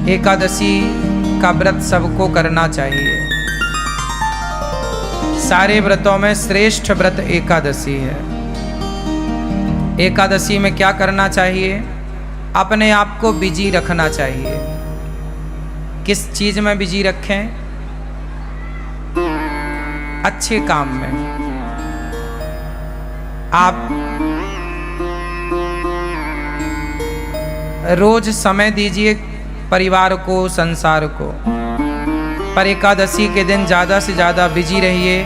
एकादशी का व्रत सबको करना चाहिए। सारे व्रतों में श्रेष्ठ व्रत एकादशी है। एकादशी में क्या करना चाहिए? अपने आप को बिजी रखना चाहिए। किस चीज में बिजी रखें? अच्छे काम में। आप रोज समय दीजिए परिवार को, संसार को, पर एकादशी के दिन ज़्यादा से ज़्यादा बिजी रहिए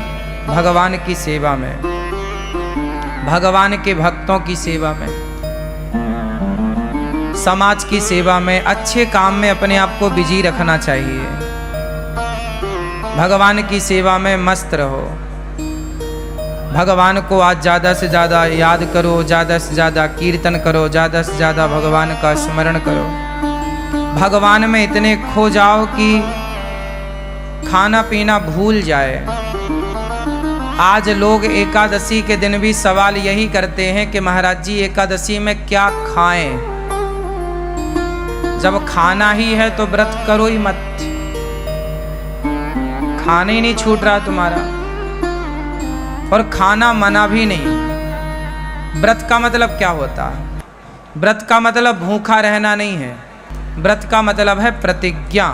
भगवान की सेवा में, भगवान के भक्तों की सेवा में, समाज की सेवा में, अच्छे काम में अपने आप को बिजी रखना चाहिए। भगवान की सेवा में मस्त रहो। भगवान को आज ज़्यादा से ज़्यादा याद करो, ज़्यादा से ज़्यादा कीर्तन करो, ज़्यादा से ज़्यादा भगवान का स्मरण करो। भगवान में इतने खो जाओ कि खाना पीना भूल जाए। आज लोग एकादशी के दिन भी सवाल यही करते हैं कि महाराज जी एकादशी में क्या खाएं? जब खाना ही है तो व्रत करो ही मत। खाना ही नहीं छूट रहा तुम्हारा, और खाना मना भी नहीं। व्रत का मतलब क्या होता है? व्रत का मतलब भूखा रहना नहीं है। व्रत का मतलब है प्रतिज्ञा।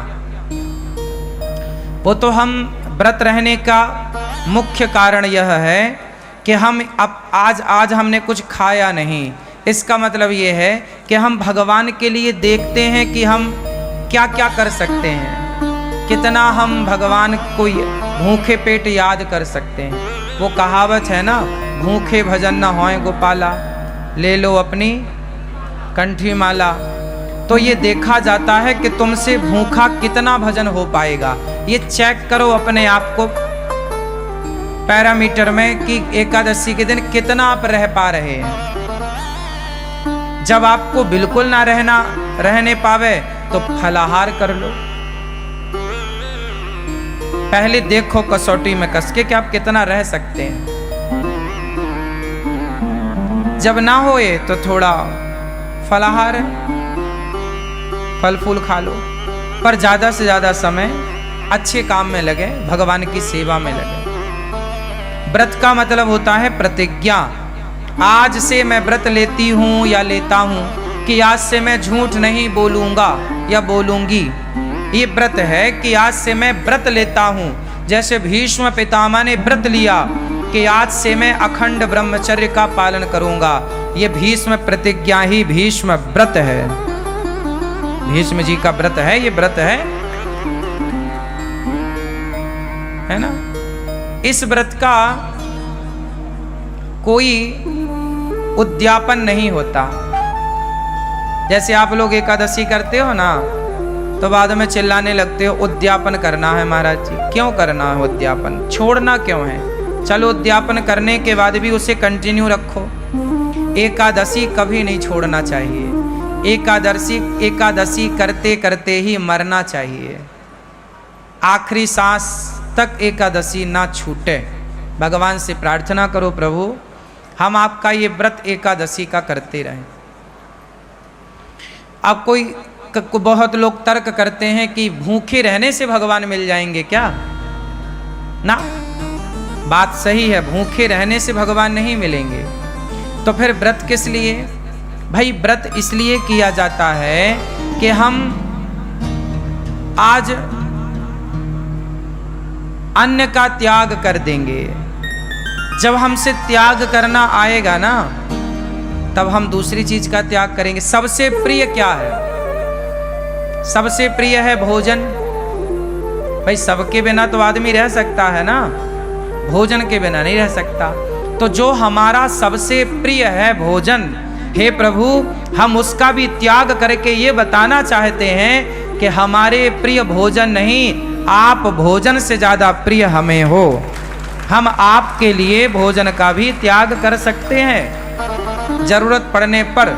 वो तो हम व्रत रहने का मुख्य कारण यह है कि हम आज हमने कुछ खाया नहीं। इसका मतलब ये है कि हम भगवान के लिए देखते हैं कि हम क्या क्या कर सकते हैं, कितना हम भगवान को भूखे पेट याद कर सकते हैं। वो कहावत है ना, भूखे भजन न होए गोपाला, ले लो अपनी कंठी माला। तो ये देखा जाता है कि तुमसे भूखा कितना भजन हो पाएगा। ये चेक करो अपने आप को पैरामीटर में कि एकादशी के दिन कितना आप रह पा रहे हैं। जब आपको बिल्कुल ना रहने पावे तो फलाहार कर लो। पहले देखो कसौटी में कस के कि आप कितना रह सकते हैं। जब ना होए तो थोड़ा फलाहार फल फूल खा लो, पर ज्यादा से ज्यादा समय अच्छे काम में लगे, भगवान की सेवा में लगे। व्रत का मतलब होता है प्रतिज्ञा। आज से मैं व्रत लेती हूँ या लेता हूँ कि आज से मैं झूठ नहीं बोलूँगा या बोलूँगी। ये व्रत है कि आज से मैं व्रत लेता हूँ। जैसे भीष्म पितामह ने व्रत लिया कि आज से मैं अखंड ब्रह्मचर्य का पालन करूँगा। ये भीष्म प्रतिज्ञा ही भीष्म व्रत है। भीष्म जी का व्रत है, ये व्रत है ना। इस व्रत का कोई उद्यापन नहीं होता। जैसे आप लोग एकादशी करते हो ना, तो बाद में चिल्लाने लगते हो उद्यापन करना है महाराज जी। क्यों करना है उद्यापन? छोड़ना क्यों है? चलो उद्यापन करने के बाद भी उसे कंटिन्यू रखो। एकादशी कभी नहीं छोड़ना चाहिए। एकादशी करते करते ही मरना चाहिए। आखिरी सांस तक एकादशी ना छूटे। भगवान से प्रार्थना करो, प्रभु हम आपका ये व्रत एकादशी का करते रहें। अब बहुत लोग तर्क करते हैं कि भूखे रहने से भगवान मिल जाएंगे क्या? ना, बात सही है, भूखे रहने से भगवान नहीं मिलेंगे। तो फिर व्रत किस लिए? भाई व्रत इसलिए किया जाता है कि हम आज अन्न का त्याग कर देंगे। जब हमसे त्याग करना आएगा ना, तब हम दूसरी चीज का त्याग करेंगे। सबसे प्रिय क्या है? सबसे प्रिय है भोजन। भाई सबके बिना तो आदमी रह सकता है ना, भोजन के बिना नहीं रह सकता। तो जो हमारा सबसे प्रिय है भोजन, हे प्रभु हम उसका भी त्याग करके ये बताना चाहते हैं कि हमारे प्रिय भोजन नहीं, आप भोजन से ज्यादा प्रिय हमें हो। हम आपके लिए भोजन का भी त्याग कर सकते हैं जरूरत पड़ने पर।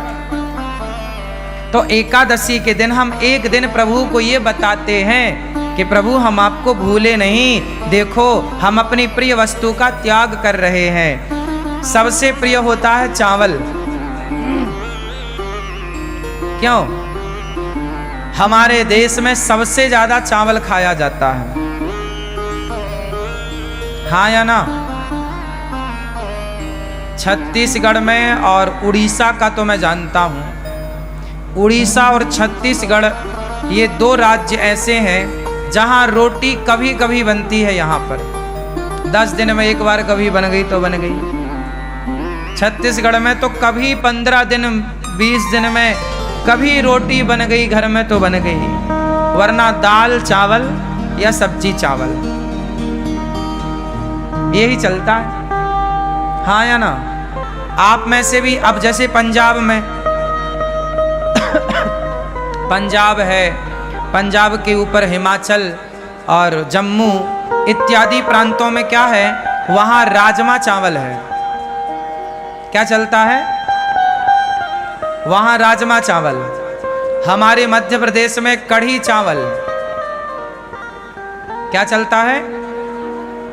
तो एकादशी के दिन हम एक दिन प्रभु को ये बताते हैं कि प्रभु हम आपको भूले नहीं, देखो हम अपनी प्रिय वस्तु का त्याग कर रहे हैं। सबसे प्रिय होता है चावल। क्यों? हमारे देश में सबसे ज्यादा चावल खाया जाता है, हाँ या ना? छत्तीसगढ़ में और उड़ीसा का तो मैं जानता हूं। उड़ीसा और छत्तीसगढ़ ये दो राज्य ऐसे हैं जहां रोटी कभी कभी बनती है। यहाँ पर 10 दिन में एक बार कभी बन गई तो बन गई। छत्तीसगढ़ में तो कभी 15 दिन 20 दिन में कभी रोटी बन गई घर में तो बन गई, वरना दाल चावल या सब्जी चावल यही चलता है, हाँ या ना? आप में से भी अब जैसे पंजाब में पंजाब है, पंजाब के ऊपर हिमाचल और जम्मू इत्यादि प्रांतों में क्या है, वहां राजमा चावल है। क्या चलता है? वहां राजमा चावल। हमारे मध्य प्रदेश में कढ़ी चावल। क्या चलता है?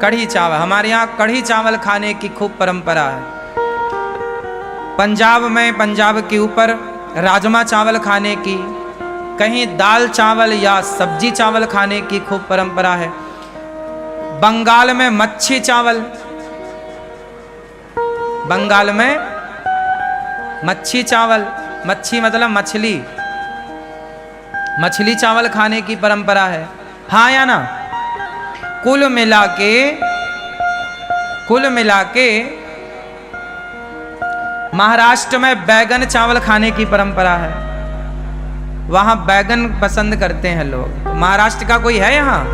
कढ़ी चावल। हमारे यहाँ कढ़ी चावल खाने की खूब परंपरा है। पंजाब में, पंजाब के ऊपर राजमा चावल खाने की, कहीं दाल चावल या सब्जी चावल खाने की खूब परंपरा है। बंगाल में मच्छी चावल, बंगाल में मच्छी चावल, मच्छी मतलब मछली, मछली चावल खाने की परंपरा है, हाँ या ना? कुल मिला के महाराष्ट्र में बैगन चावल खाने की परंपरा है। वहां बैगन पसंद करते हैं लोग। महाराष्ट्र का कोई है यहाँ?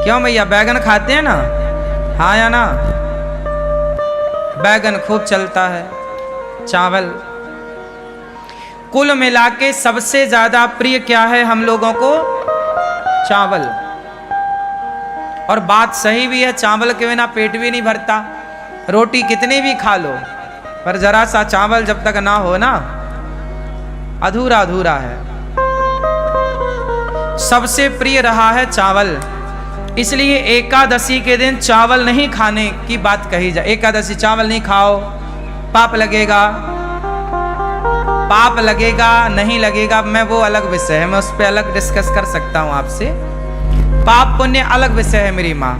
क्यों भैया, बैगन खाते हैं ना, हाँ या ना? बैगन खूब चलता है, चावल। कुल मिला के सबसे ज्यादा प्रिय क्या है हम लोगों को? चावल। और बात सही भी है, चावल के बिना पेट भी नहीं भरता। रोटी कितनी भी खा लो, पर जरा सा चावल जब तक ना हो ना, अधूरा अधूरा है। सबसे प्रिय रहा है चावल, इसलिए एकादशी के दिन चावल नहीं खाने की बात कही जाए। एकादशी चावल नहीं खाओ, पाप लगेगा। पाप लगेगा नहीं लगेगा, मैं वो अलग विषय है, मैं उस पर अलग डिस्कस कर सकता हूं आपसे। पाप पुण्य अलग विषय है मेरी माँ।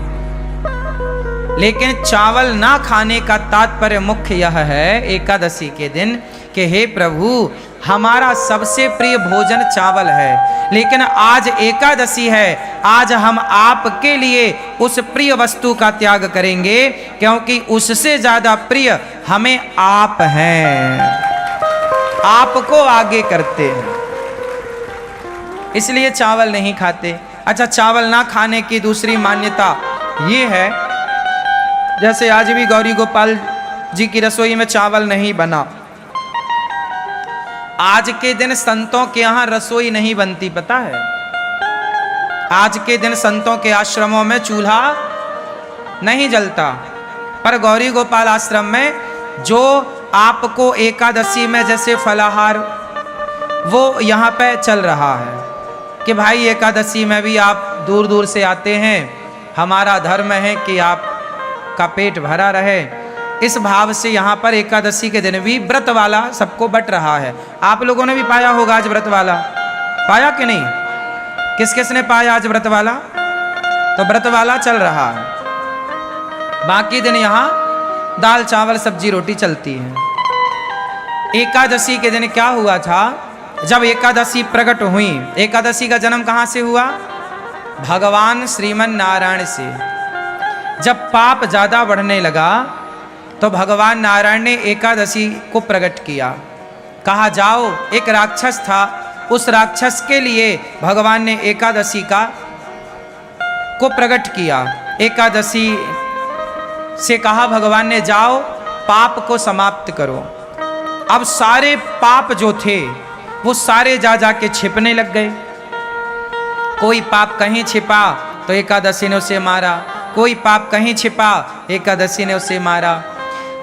लेकिन चावल ना खाने का तात्पर्य मुख्य यह है एकादशी के दिन कि हे प्रभु, हमारा सबसे प्रिय भोजन चावल है, लेकिन आज एकादशी है, आज हम आपके लिए उस प्रिय वस्तु का त्याग करेंगे, क्योंकि उससे ज्यादा प्रिय हमें आप हैं, आपको आगे करते हैं, इसलिए चावल नहीं खाते। अच्छा, चावल ना खाने की दूसरी मान्यता ये है, जैसे आज भी गौरी गोपाल जी की रसोई में चावल नहीं बना। आज के दिन संतों के यहाँ रसोई नहीं बनती, पता है? आज के दिन संतों के आश्रमों में चूल्हा नहीं जलता, पर गौरी गोपाल आश्रम में जो आपको एकादशी में जैसे फलाहार वो यहाँ पे चल रहा है कि भाई एकादशी में भी आप दूर दूर से आते हैं, हमारा धर्म है कि आपका पेट भरा रहे। इस भाव से यहाँ पर एकादशी के दिन भी व्रत वाला सबको बट रहा है। आप लोगों ने भी पाया होगा आज व्रत वाला, पाया कि नहीं? किस किस ने पाया आज व्रत वाला? तो व्रत वाला चल रहा है, बाकी दिन यहाँ दाल चावल सब्जी रोटी चलती है। एकादशी के दिन क्या हुआ था? जब एकादशी प्रकट हुई, एकादशी का जन्म कहाँ से हुआ? भगवान श्रीमन नारायण से। जब पाप ज्यादा बढ़ने लगा तो भगवान नारायण ने एकादशी को प्रकट किया। कहा जाओ, एक राक्षस था, उस राक्षस के लिए भगवान ने एकादशी को प्रकट किया। एकादशी से कहा भगवान ने, जाओ पाप को समाप्त करो। अब सारे पाप जो थे वो सारे जा जाके छिपने लग गए। कोई पाप कहीं छिपा तो एकादशी ने उसे मारा, कोई पाप कहीं छिपा एकादशी ने उसे मारा।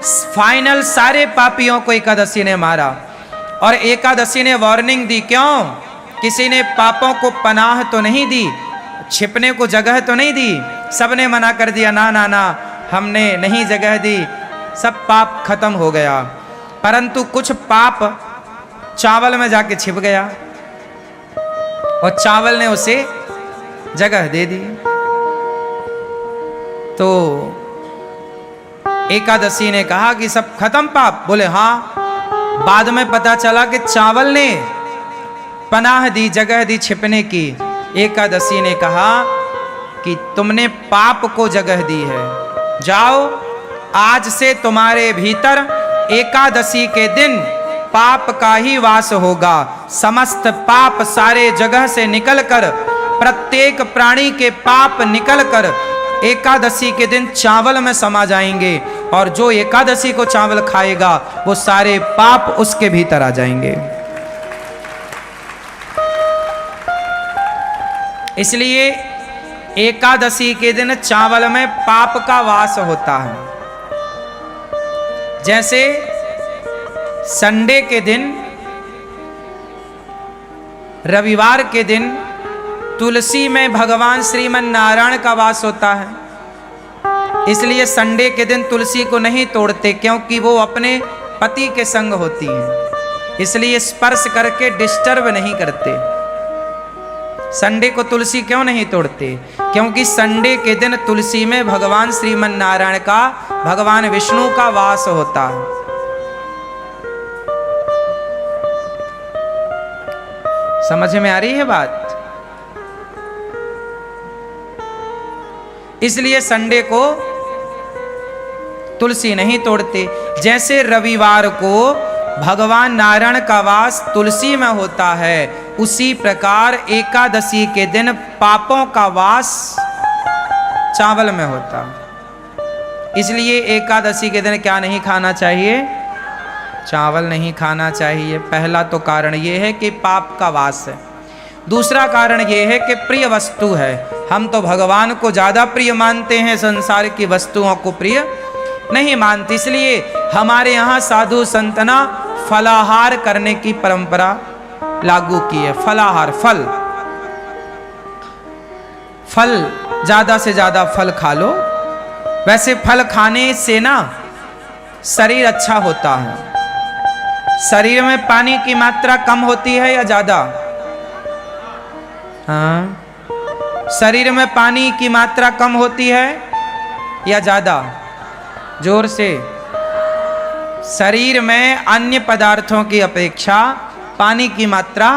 फाइनल सारे पापियों को एकादशी ने मारा। और एकादशी ने वार्निंग दी, क्यों? किसी ने पापों को पनाह तो नहीं दी, छिपने को जगह तो नहीं दी, सबने मना कर दिया, ना ना ना, हमने नहीं जगह दी, सब पाप खत्म हो गया। परंतु कुछ पाप चावल में जाके छिप गया। और चावल ने उसे जगह दे दी। तो एकादशी ने कहा कि सब खत्म पाप? बोले हाँ। बाद में पता चला कि चावल ने पनाह दी, जगह दी छिपने की। एकादशी ने कहा कि तुमने पाप को जगह दी है, जाओ आज से तुम्हारे भीतर एकादशी के दिन पाप का ही वास होगा। समस्त पाप सारे जगह से निकलकर, प्रत्येक प्राणी के पाप निकलकर एकादशी के दिन चावल में समा जाएंगे, और जो एकादशी को चावल खाएगा वो सारे पाप उसके भीतर आ जाएंगे। इसलिए एकादशी के दिन चावल में पाप का वास होता है। जैसे संडे के दिन, रविवार के दिन तुलसी में भगवान श्रीमन नारायण का वास होता है, इसलिए संडे के दिन तुलसी को नहीं तोड़ते, क्योंकि वो अपने पति के संग होती है, इसलिए स्पर्श करके डिस्टर्ब नहीं करते। संडे को तुलसी क्यों नहीं तोड़ते? क्योंकि संडे के दिन तुलसी में भगवान श्रीमन नारायण का, भगवान विष्णु का वास होता है। समझ में आ रही है बात? इसलिए संडे को तुलसी नहीं तोड़ते। जैसे रविवार को भगवान नारायण का वास तुलसी में होता है, उसी प्रकार एकादशी के दिन पापों का वास चावल में होता है। इसलिए एकादशी के दिन क्या नहीं खाना चाहिए? चावल नहीं खाना चाहिए। पहला तो कारण ये है कि पाप का वास है। दूसरा कारण ये है कि प्रिय वस्तु है। हम तो भगवान को ज़्यादा प्रिय मानते हैं, संसार की वस्तुओं को प्रिय नहीं मानते। इसलिए हमारे यहाँ साधु संतना फलाहार करने की परंपरा लागू की है। फलाहार, फल ज़्यादा से ज़्यादा फल खा लो। वैसे फल खाने से ना शरीर अच्छा होता है। शरीर में पानी की मात्रा कम होती है या ज़्यादा? हाँ, शरीर में पानी की मात्रा कम होती है या ज़्यादा? जोर से। शरीर में अन्य पदार्थों की अपेक्षा पानी की मात्रा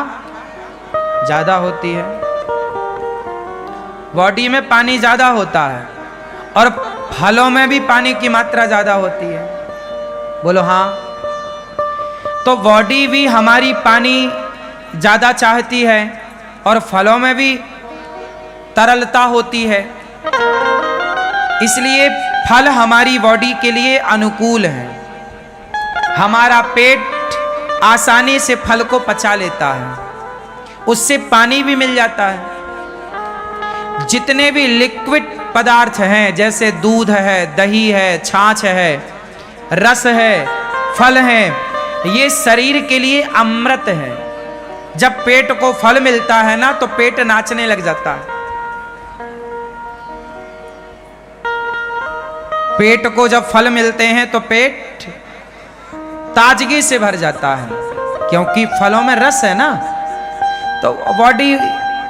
ज़्यादा होती है। बॉडी में पानी ज़्यादा होता है और फलों में भी पानी की मात्रा ज़्यादा होती है। बोलो हाँ। तो बॉडी भी हमारी पानी ज़्यादा चाहती है और फलों में भी तरलता होती है, इसलिए फल हमारी बॉडी के लिए अनुकूल है। हमारा पेट आसानी से फल को पचा लेता है, उससे पानी भी मिल जाता है। जितने भी लिक्विड पदार्थ हैं, जैसे दूध है, दही है, छाछ है, रस है, फल है, ये शरीर के लिए अमृत है। जब पेट को फल मिलता है ना, तो पेट नाचने लग जाता है। पेट को जब फल मिलते हैं तो पेट ताजगी से भर जाता है, क्योंकि फलों में रस है ना, तो बॉडी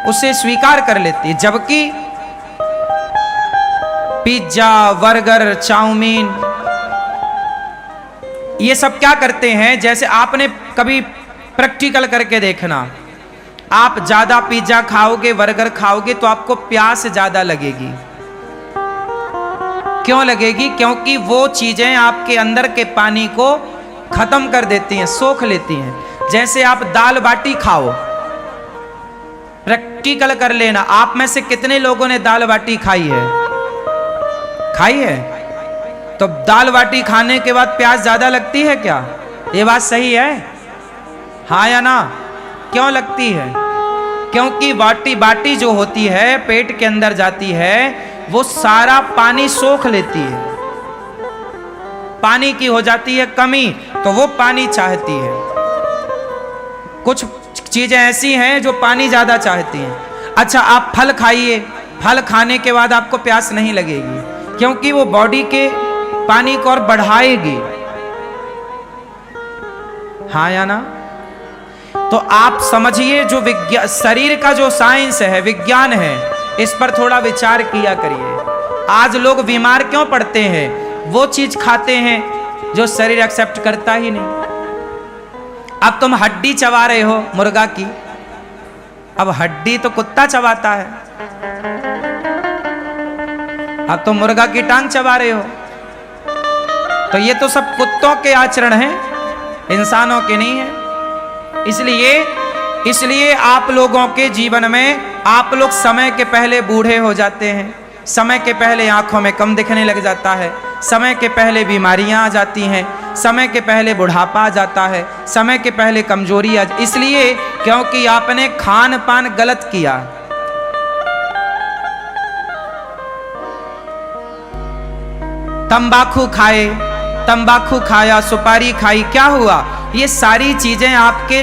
उसे स्वीकार कर लेती है। जबकि पिज्जा, बर्गर, चाउमीन, ये सब क्या करते हैं? जैसे आपने कभी प्रैक्टिकल करके देखना, आप ज्यादा पिज्जा खाओगे, बर्गर खाओगे तो आपको प्यास ज्यादा लगेगी। क्यों लगेगी? क्योंकि वो चीजें आपके अंदर के पानी को खत्म कर देती हैं, सोख लेती हैं। जैसे आप दाल बाटी खाओ, प्रैक्टिकल कर लेना, आप में से कितने लोगों ने दाल बाटी खाई है? खाई है? तो दाल बाटी खाने के बाद प्यास ज्यादा लगती है क्या? ये बात सही है? हाँ या ना? क्यों लगती है? क्योंकि बाटी जो होती है, पेट के अंदर जाती है, वो सारा पानी सोख लेती है। पानी की हो जाती है कमी, तो वो पानी चाहती है। कुछ चीजें ऐसी हैं जो पानी ज्यादा चाहती हैं। अच्छा, आप फल खाइए, फल खाने के बाद आपको प्यास नहीं लगेगी, क्योंकि वो बॉडी के पानी को और बढ़ाएगी। हाँ या ना? तो आप समझिए जो विज्ञान, शरीर का जो साइंस है, विज्ञान है, इस पर थोड़ा विचार किया करिए। आज लोग बीमार क्यों पड़ते हैं? वो चीज खाते हैं जो शरीर एक्सेप्ट करता ही नहीं। अब तुम हड्डी चबा रहे हो मुर्गा की, अब हड्डी तो कुत्ता चबाता है, अब तुम मुर्गा की टांग चबा रहे हो। तो ये तो सब कुत्तों के आचरण हैं, इंसानों के नहीं है। इसलिए आप लोगों के जीवन में आप लोग समय के पहले बूढ़े हो जाते हैं, समय के पहले आंखों में कम दिखने लग जाता है, समय के पहले बीमारियां आ जाती हैं, समय के पहले बुढ़ापा आ जाता है, समय के पहले कमजोरी आ, इसलिए क्योंकि आपने खान पान गलत किया। तंबाकू खाया, सुपारी खाई, क्या हुआ? ये सारी चीजें आपके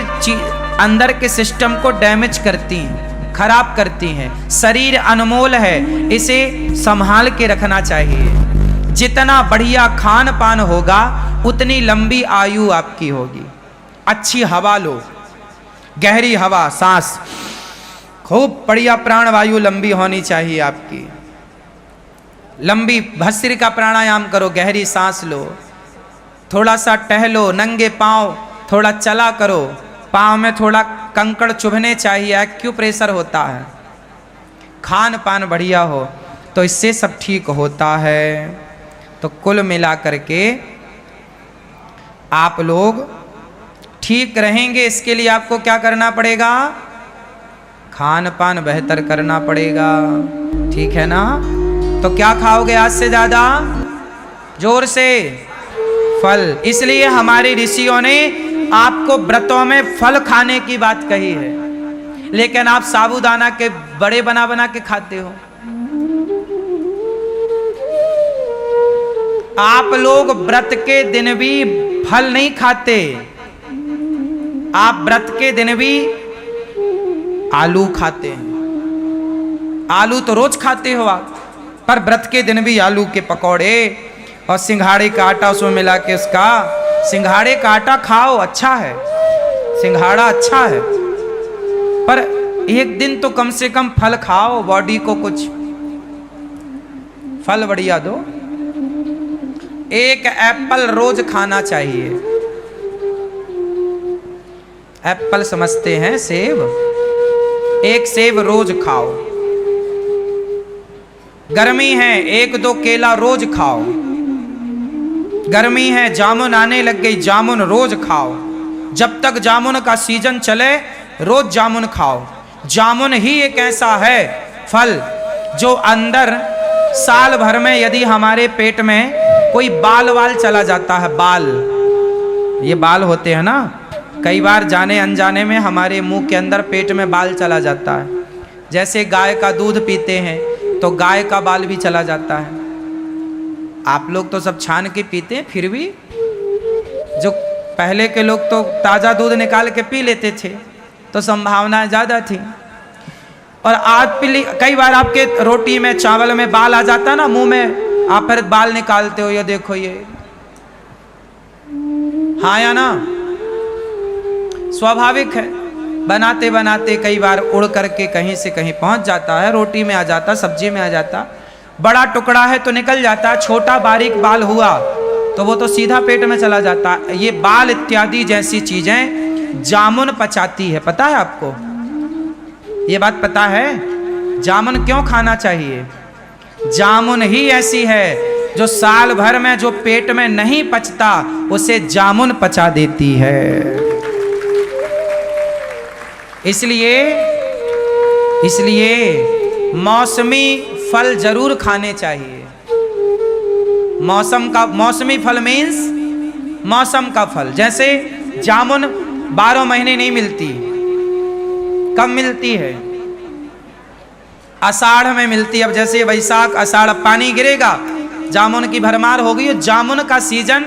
अंदर के सिस्टम को डैमेज करती हैं, खराब करती हैं। शरीर अनमोल है, इसे संभाल के रखना चाहिए। जितना बढ़िया खान पान होगा उतनी लंबी आयु आपकी होगी। अच्छी हवा लो, गहरी हवा, सांस, खूब बढ़िया प्राणवायु लंबी होनी चाहिए आपकी। लंबी भस्त्रिका प्राणायाम करो, गहरी सांस लो, थोड़ा सा टहलो, नंगे पांव थोड़ा चला करो, पांव में थोड़ा कंकड़ चुभने चाहिए, एक्यूप्रेशर होता है। खान पान बढ़िया हो तो इससे सब ठीक होता है। तो कुल मिला करके आप लोग ठीक रहेंगे, इसके लिए आपको क्या करना पड़ेगा? खान पान बेहतर करना पड़ेगा, ठीक है ना? तो क्या खाओगे आज से ज्यादा? जोर से फल। इसलिए हमारे ऋषियों ने आपको व्रतों में फल खाने की बात कही है, लेकिन आप साबूदाना के बड़े बना बना के खाते हो। आप लोग व्रत के दिन भी फल नहीं खाते, आप व्रत के दिन भी आलू खाते हैं। आलू तो रोज खाते हो आप, पर व्रत के दिन भी आलू के पकौड़े और सिंघाड़े का आटा उसमें मिला के उसका, सिंघाड़े का आटा खाओ, अच्छा है, सिंघाड़ा अच्छा है, पर एक दिन तो कम से कम फल खाओ, बॉडी को कुछ फल बढ़िया दो। एक एप्पल रोज खाना चाहिए। एप्पल समझते हैं सेब, एक सेब रोज खाओ। गर्मी है, एक दो केला रोज खाओ। गर्मी है, जामुन आने लग गई, जामुन रोज खाओ। जब तक जामुन का सीजन चले रोज जामुन खाओ। जामुन ही एक ऐसा है फल जो अंदर साल भर में यदि हमारे पेट में कोई बाल वाल चला जाता है, बाल, ये बाल होते हैं ना, कई बार जाने अनजाने में हमारे मुंह के अंदर पेट में बाल चला जाता है। जैसे गाय का दूध पीते हैं तो गाय का बाल भी चला जाता है। आप लोग तो सब छान के पीते हैं, फिर भी जो पहले के लोग तो ताज़ा दूध निकाल के पी लेते थे, तो संभावना ज़्यादा थी। और आज कई बार आपके रोटी में, चावल में बाल आ जाता है ना मुंह में, आप फिर बाल निकालते हो, ये देखो ये, हाँ या ना? स्वाभाविक है, बनाते बनाते कई बार उड़ करके कहीं से कहीं पहुंच जाता है, रोटी में आ जाता, सब्जी में आ जाता। बड़ा टुकड़ा है तो निकल जाता है, छोटा बारीक बाल हुआ तो वो तो सीधा पेट में चला जाता। ये बाल इत्यादि जैसी चीजें जामुन पचाती है, पता है आपको? ये बात पता है? जामुन क्यों खाना चाहिए? जामुन ही ऐसी है जो साल भर में जो पेट में नहीं पचता उसे जामुन पचा देती है। इसलिए मौसमी फल जरूर खाने चाहिए। मौसमी फल मीन्स मौसम का फल। जैसे जामुन 12 महीने नहीं मिलती, कब मिलती है? आषाढ़ में मिलती। अब जैसे वैशाख आषाढ़ पानी गिरेगा, जामुन की भरमार होगी। जामुन का सीजन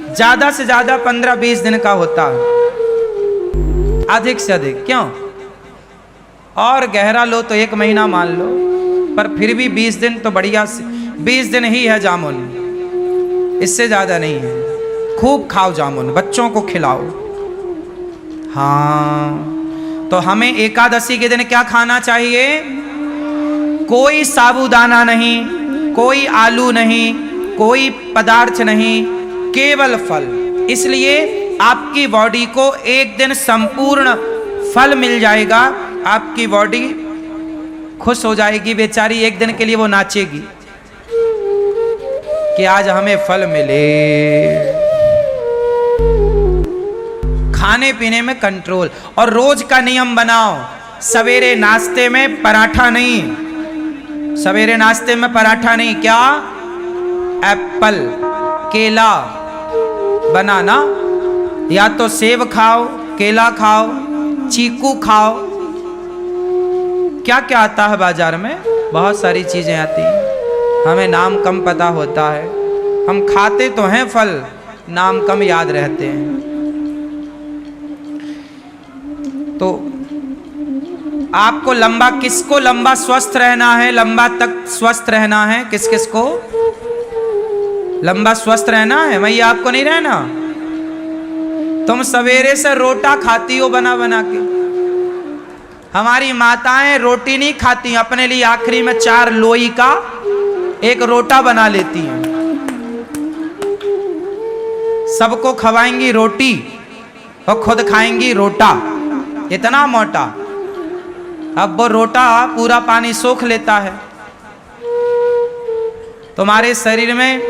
ज्यादा से ज्यादा 15-20 दिन का होता है, अधिक से अधिक। क्यों? और गहरा लो तो 1 महीना मान लो, पर फिर भी 20 दिन तो बढ़िया, 20 दिन ही है जामुन, इससे ज्यादा नहीं है। खूब खाओ जामुन, बच्चों को खिलाओ। हाँ, तो हमें एकादशी के दिन क्या खाना चाहिए? कोई साबूदाना नहीं, कोई आलू नहीं, कोई पदार्थ नहीं, केवल फल। इसलिए आपकी बॉडी को एक दिन संपूर्ण फल मिल जाएगा, आपकी बॉडी खुश हो जाएगी, बेचारी एक दिन के लिए वो नाचेगी कि आज हमें फल मिले। खाने पीने में कंट्रोल, और रोज का नियम बनाओ, सवेरे नाश्ते में पराठा नहीं, सवेरे नाश्ते में पराठा नहीं, क्या? एप्पल, केला, बनाना, या तो सेब खाओ, केला खाओ, चीकू खाओ। क्या क्या आता है बाजार में? बहुत सारी चीजें आती हैं, हमें नाम कम पता होता है। हम खाते तो हैं फल, नाम कम याद रहते हैं। तो आपको लंबा, किसको लंबा स्वस्थ रहना है, लंबा तक स्वस्थ रहना है? किस किस को लंबा स्वस्थ रहना है? मैया आपको नहीं रहना? तुम सवेरे से रोटा खाती हो बना बना के। हमारी माताएं रोटी नहीं खाती, अपने लिए आखिरी में 4 लोई का एक रोटा बना लेती हैं। सबको खवाएंगी रोटी और खुद खाएंगी रोटा, इतना मोटा। अब वो रोटा पूरा पानी सोख लेता है। तुम्हारे शरीर में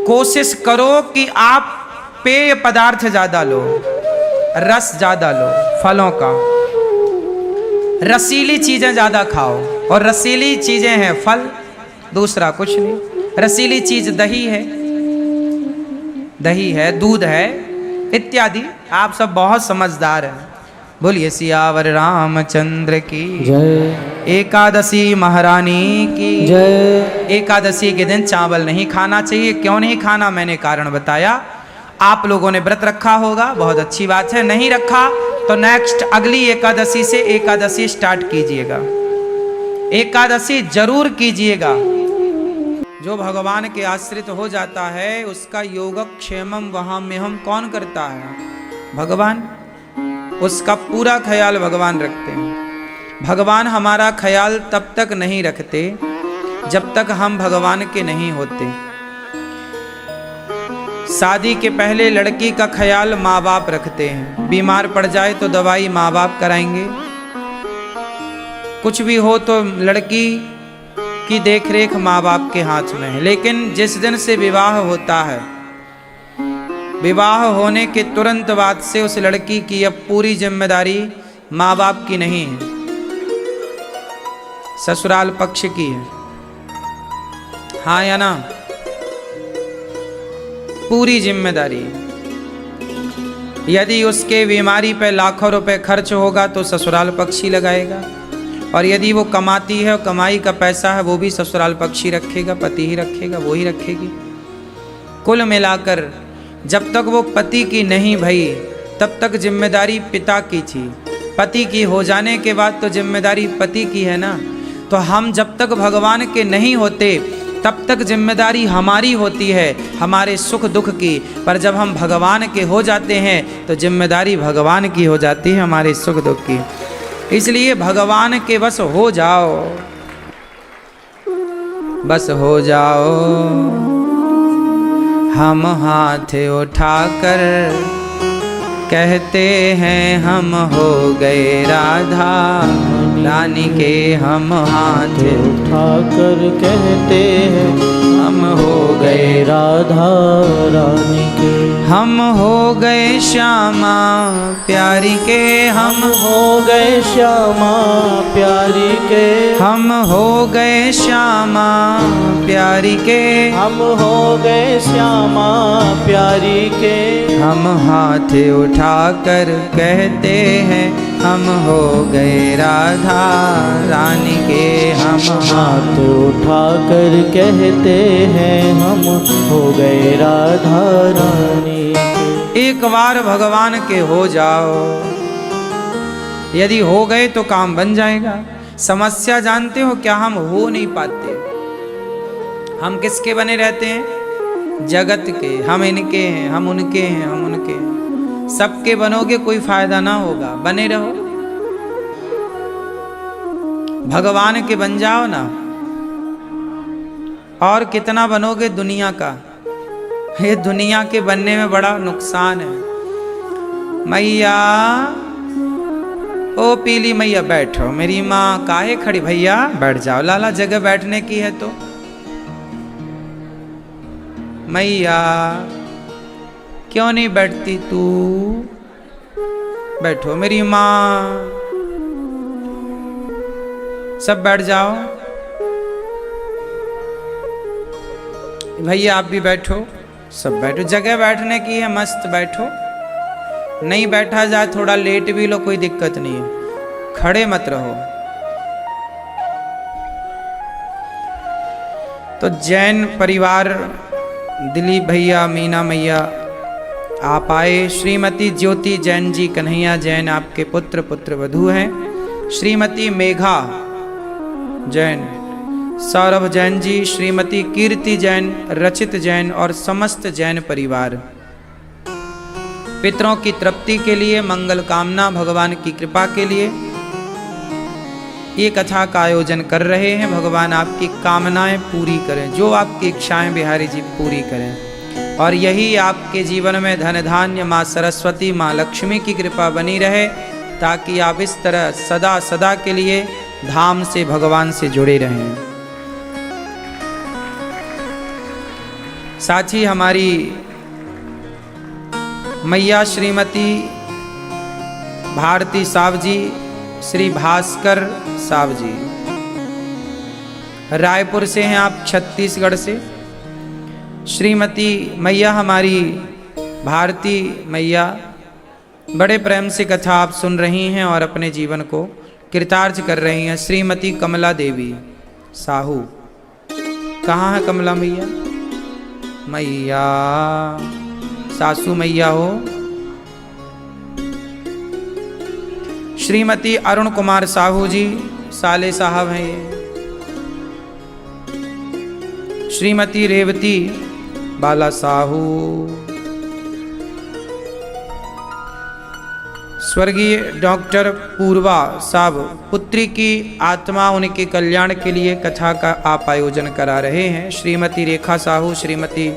कोशिश करो कि आप पेय पदार्थ ज्यादा लो, रस ज्यादा लो, फलों का, रसीली चीजें ज्यादा खाओ। और रसीली चीजें हैं फल, दूसरा कुछ नहीं। रसीली चीज दही है, दही है, दूध है, इत्यादि। आप सब बहुत समझदार हैं। बोलिए सियावर रामचंद्र की जय। एकादशी महारानी की जय। एकादशी के दिन चावल नहीं खाना चाहिए। क्यों नहीं खाना, मैंने कारण बताया। आप लोगों ने व्रत रखा होगा, बहुत अच्छी बात है। नहीं रखा तो नेक्स्ट अगली एकादशी से एकादशी स्टार्ट कीजिएगा, एकादशी जरूर कीजिएगा। जो भगवान के आश्रित हो जाता है उसका योगक्षेमम वहां में हम कौन करता है? भगवान। उसका पूरा ख्याल भगवान रखते हैं। भगवान हमारा ख्याल तब तक नहीं रखते जब तक हम भगवान के नहीं होते। शादी के पहले लड़की का ख्याल माँ बाप रखते हैं। बीमार पड़ जाए तो दवाई माँ बाप कराएंगे, कुछ भी हो तो लड़की की देखरेख माँ बाप के हाथ में है। लेकिन जिस दिन से विवाह होता है, विवाह होने के तुरंत बाद से उस लड़की की अब पूरी जिम्मेदारी माँ बाप की नहीं है, ससुराल पक्ष की है। हाँ या ना? पूरी जिम्मेदारी। यदि उसके बीमारी पे लाखों रुपए खर्च होगा तो ससुराल पक्षी लगाएगा, और यदि वो कमाती है और कमाई का पैसा है वो भी ससुराल पक्षी रखेगा, पति ही रखेगा, वो ही रखेगी। कुल मिलाकर जब तक वो पति की नहीं भई तब तक जिम्मेदारी पिता की थी। पति की हो जाने के बाद तो जिम्मेदारी पति की है ना। तो हम जब तक भगवान के नहीं होते तब तक जिम्मेदारी हमारी होती है, हमारे सुख दुख की। पर जब हम भगवान के हो जाते हैं तो जिम्मेदारी भगवान की हो जाती है, हमारे सुख दुख की। इसलिए भगवान के बस हो जाओ, बस हो जाओ। हम हाथ उठाकर कहते हैं हम हो गए राधा रानी के। हम हाथ उठाकर कहते हैं हम हो गए राधा रानी के। हम हो गए श्यामा प्यारी के। हम हो गए श्यामा प्यारी के। हम हो गए श्यामा प्यारी के। हम हो गए श्यामा प्यारी के। हम हाथ उठाकर कहते हैं हम हो गए राधा रानी के। हम हाथ उठाकर कहते हैं हम हो गए राधा रानी के। एक बार भगवान के हो जाओ, यदि हो गए तो काम बन जाएगा। समस्या जानते हो क्या? हम हो नहीं पाते। हम किसके बने रहते हैं? जगत के। हम इनके हैं, हम उनके हैं, हम उनके हैं। सबके बनोगे कोई फायदा ना होगा, बने रहो, भगवान के बन जाओ ना। और कितना बनोगे दुनिया का, ये दुनिया के बनने में बड़ा नुकसान है। मैया, ओ पीली मैया बैठो, मेरी माँ काहे खड़ी, भैया बैठ जाओ, लाला जगह बैठने की है तो। मैया क्यों नहीं बैठती तू, बैठो मेरी माँ, सब बैठ जाओ, भैया आप भी बैठो, सब बैठो, जगह बैठने की है, मस्त बैठो, नहीं बैठा जाए थोड़ा लेट भी लो, कोई दिक्कत नहीं है, खड़े मत रहो। तो जैन परिवार, दिलीप भैया, मीना मैया आप आए, श्रीमती ज्योति जैन जी, कन्हैया जैन आपके पुत्र वधू हैं, श्रीमती मेघा जैन, सौरभ जैन जी, श्रीमती कीर्ति जैन, रचित जैन और समस्त जैन परिवार पितरों की तृप्ति के लिए, मंगल कामना, भगवान की कृपा के लिए ये कथा का आयोजन कर रहे हैं। भगवान आपकी कामनाएं पूरी करें, जो आपकी इच्छाएं बिहारी जी पूरी करें, और यही आपके जीवन में धन धान्य, माँ सरस्वती, माँ लक्ष्मी की कृपा बनी रहे, ताकि आप इस तरह सदा सदा के लिए धाम से, भगवान से जुड़े रहें। साथ ही हमारी मैया श्रीमती भारती साहब जी, श्री भास्कर साहब जी, रायपुर से हैं आप, छत्तीसगढ़ से। श्रीमती मैया हमारी भारती मैया बड़े प्रेम से कथा आप सुन रही हैं और अपने जीवन को कृतार्थ कर रही हैं। श्रीमती कमला देवी साहू, कहाँ है कमला मैया, मैया सासू मैया हो। श्रीमती अरुण कुमार साहू जी, साले साहब हैं ये। श्रीमती रेवती बाला साहू, स्वर्गीय डॉक्टर पूर्वा साहब, पुत्री की आत्मा, उनके कल्याण के लिए कथा का आप आयोजन करा रहे हैं। श्रीमती रेखा साहू, श्रीमती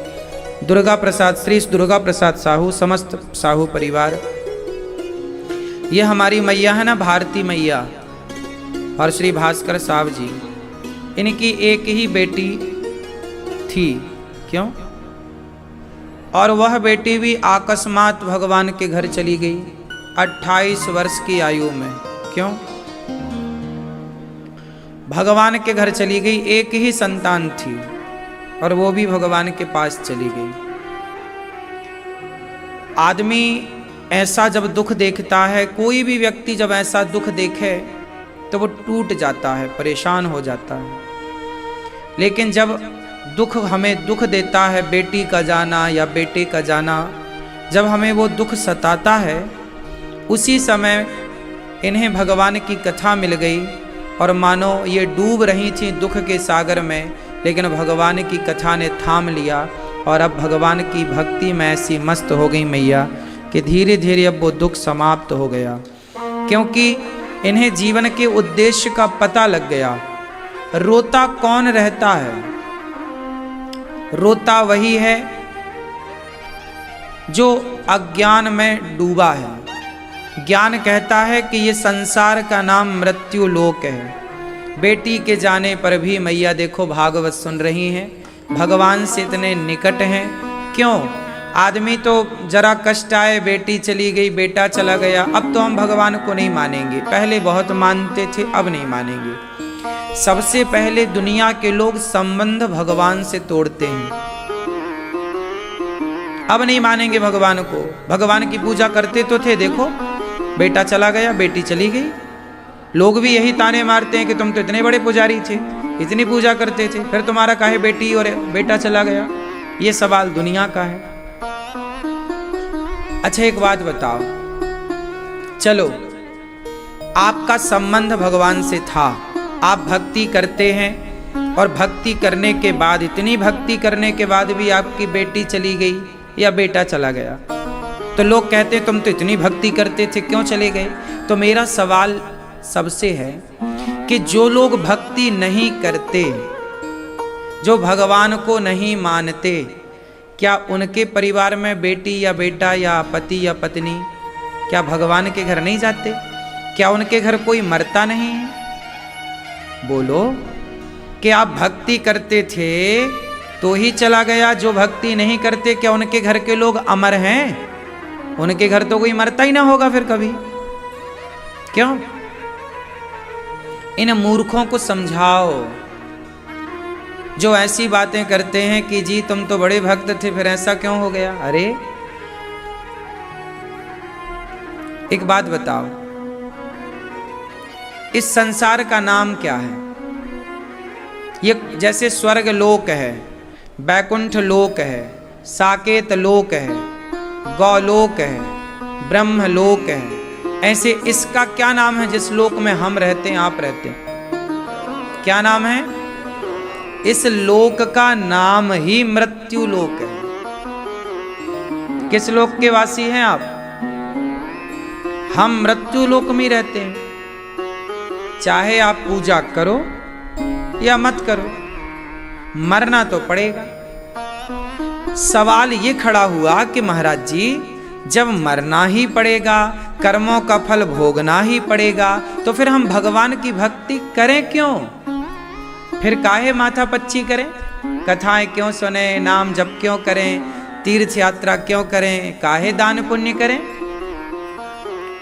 दुर्गा प्रसाद, श्री दुर्गा प्रसाद साहू, समस्त साहू परिवार। ये हमारी मैया है ना भारती मैया और श्री भास्कर साहब जी, इनकी एक ही बेटी थी, क्यों, और वह बेटी भी अकस्मात भगवान के घर चली गई 28 वर्ष की आयु में। क्यों, भगवान के घर चली गई, एक ही संतान थी और वो भी भगवान के पास चली गई। आदमी ऐसा जब दुख देखता है, कोई भी व्यक्ति जब ऐसा दुख देखे तो वो टूट जाता है, परेशान हो जाता है। लेकिन जब दुख हमें दुख देता है, बेटी का जाना या बेटे का जाना, जब हमें वो दुख सताता है, उसी समय इन्हें भगवान की कथा मिल गई और मानो ये डूब रही थी दुख के सागर में, लेकिन भगवान की कथा ने थाम लिया और अब भगवान की भक्ति में ऐसी मस्त हो गई मैया कि धीरे धीरे अब वो दुख समाप्त हो गया, क्योंकि इन्हें जीवन के उद्देश्य का पता लग गया। रोता कौन रहता है, रोता वही है जो अज्ञान में डूबा है। ज्ञान कहता है कि ये संसार का नाम मृत्यु लोक है। बेटी के जाने पर भी मैया देखो भागवत सुन रही हैं, भगवान से इतने निकट हैं। क्यों, आदमी तो जरा कष्ट आए, बेटी चली गई, बेटा चला गया, अब तो हम भगवान को नहीं मानेंगे, पहले बहुत मानते थे अब नहीं मानेंगे। सबसे पहले दुनिया के लोग संबंध भगवान से तोड़ते हैं, अब नहीं मानेंगे भगवान को। भगवान की पूजा करते तो थे, देखो बेटा चला गया, बेटी चली गई, लोग भी यही ताने मारते हैं कि तुम तो इतने बड़े पुजारी थे, इतनी पूजा करते थे, फिर तुम्हारा काहे बेटी और बेटा चला गया। ये सवाल दुनिया का है। अच्छा एक बात बताओ, चलो आपका संबंध भगवान से था, आप भक्ति करते हैं और भक्ति करने के बाद, इतनी भक्ति करने के बाद भी आपकी बेटी चली गई या बेटा चला गया, तो लोग कहते तुम तो इतनी भक्ति करते थे, क्यों चले गए? तो मेरा सवाल सबसे है कि जो लोग भक्ति नहीं करते, जो भगवान को नहीं मानते, क्या उनके परिवार में बेटी या बेटा या पति या पत्नी क्या भगवान के घर नहीं जाते? क्या उनके घर कोई मरता नहीं है? बोलो कि आप भक्ति करते थे तो ही चला गया, जो भक्ति नहीं करते क्या उनके घर के लोग अमर हैं? उनके घर तो कोई मरता ही ना होगा फिर कभी। क्यों? इन मूर्खों को समझाओ जो ऐसी बातें करते हैं कि जी तुम तो बड़े भक्त थे, फिर ऐसा क्यों हो गया? अरे एक बात बताओ, इस संसार का नाम क्या है? ये जैसे स्वर्ग लोक है, बैकुंठ लोक है, साकेत लोक है, गौलोक है, ब्रह्म लोक है, ऐसे इसका क्या नाम है जिस लोक में हम रहते हैं, आप रहते हैं? क्या नाम है? इस लोक का नाम ही मृत्यु लोक है। किस लोक के वासी हैं आप? हम मृत्यु लोक में रहते हैं। चाहे आप पूजा करो या मत करो, मरना तो पड़ेगा। सवाल ये खड़ा हुआ कि महाराज जी जब मरना ही पड़ेगा, कर्मों का फल भोगना ही पड़ेगा, तो फिर हम भगवान की भक्ति करें क्यों? फिर काहे माथा पच्ची करें? कथाएं क्यों सुने? नाम जप क्यों करें? तीर्थ यात्रा क्यों करें? काहे दान पुण्य करें?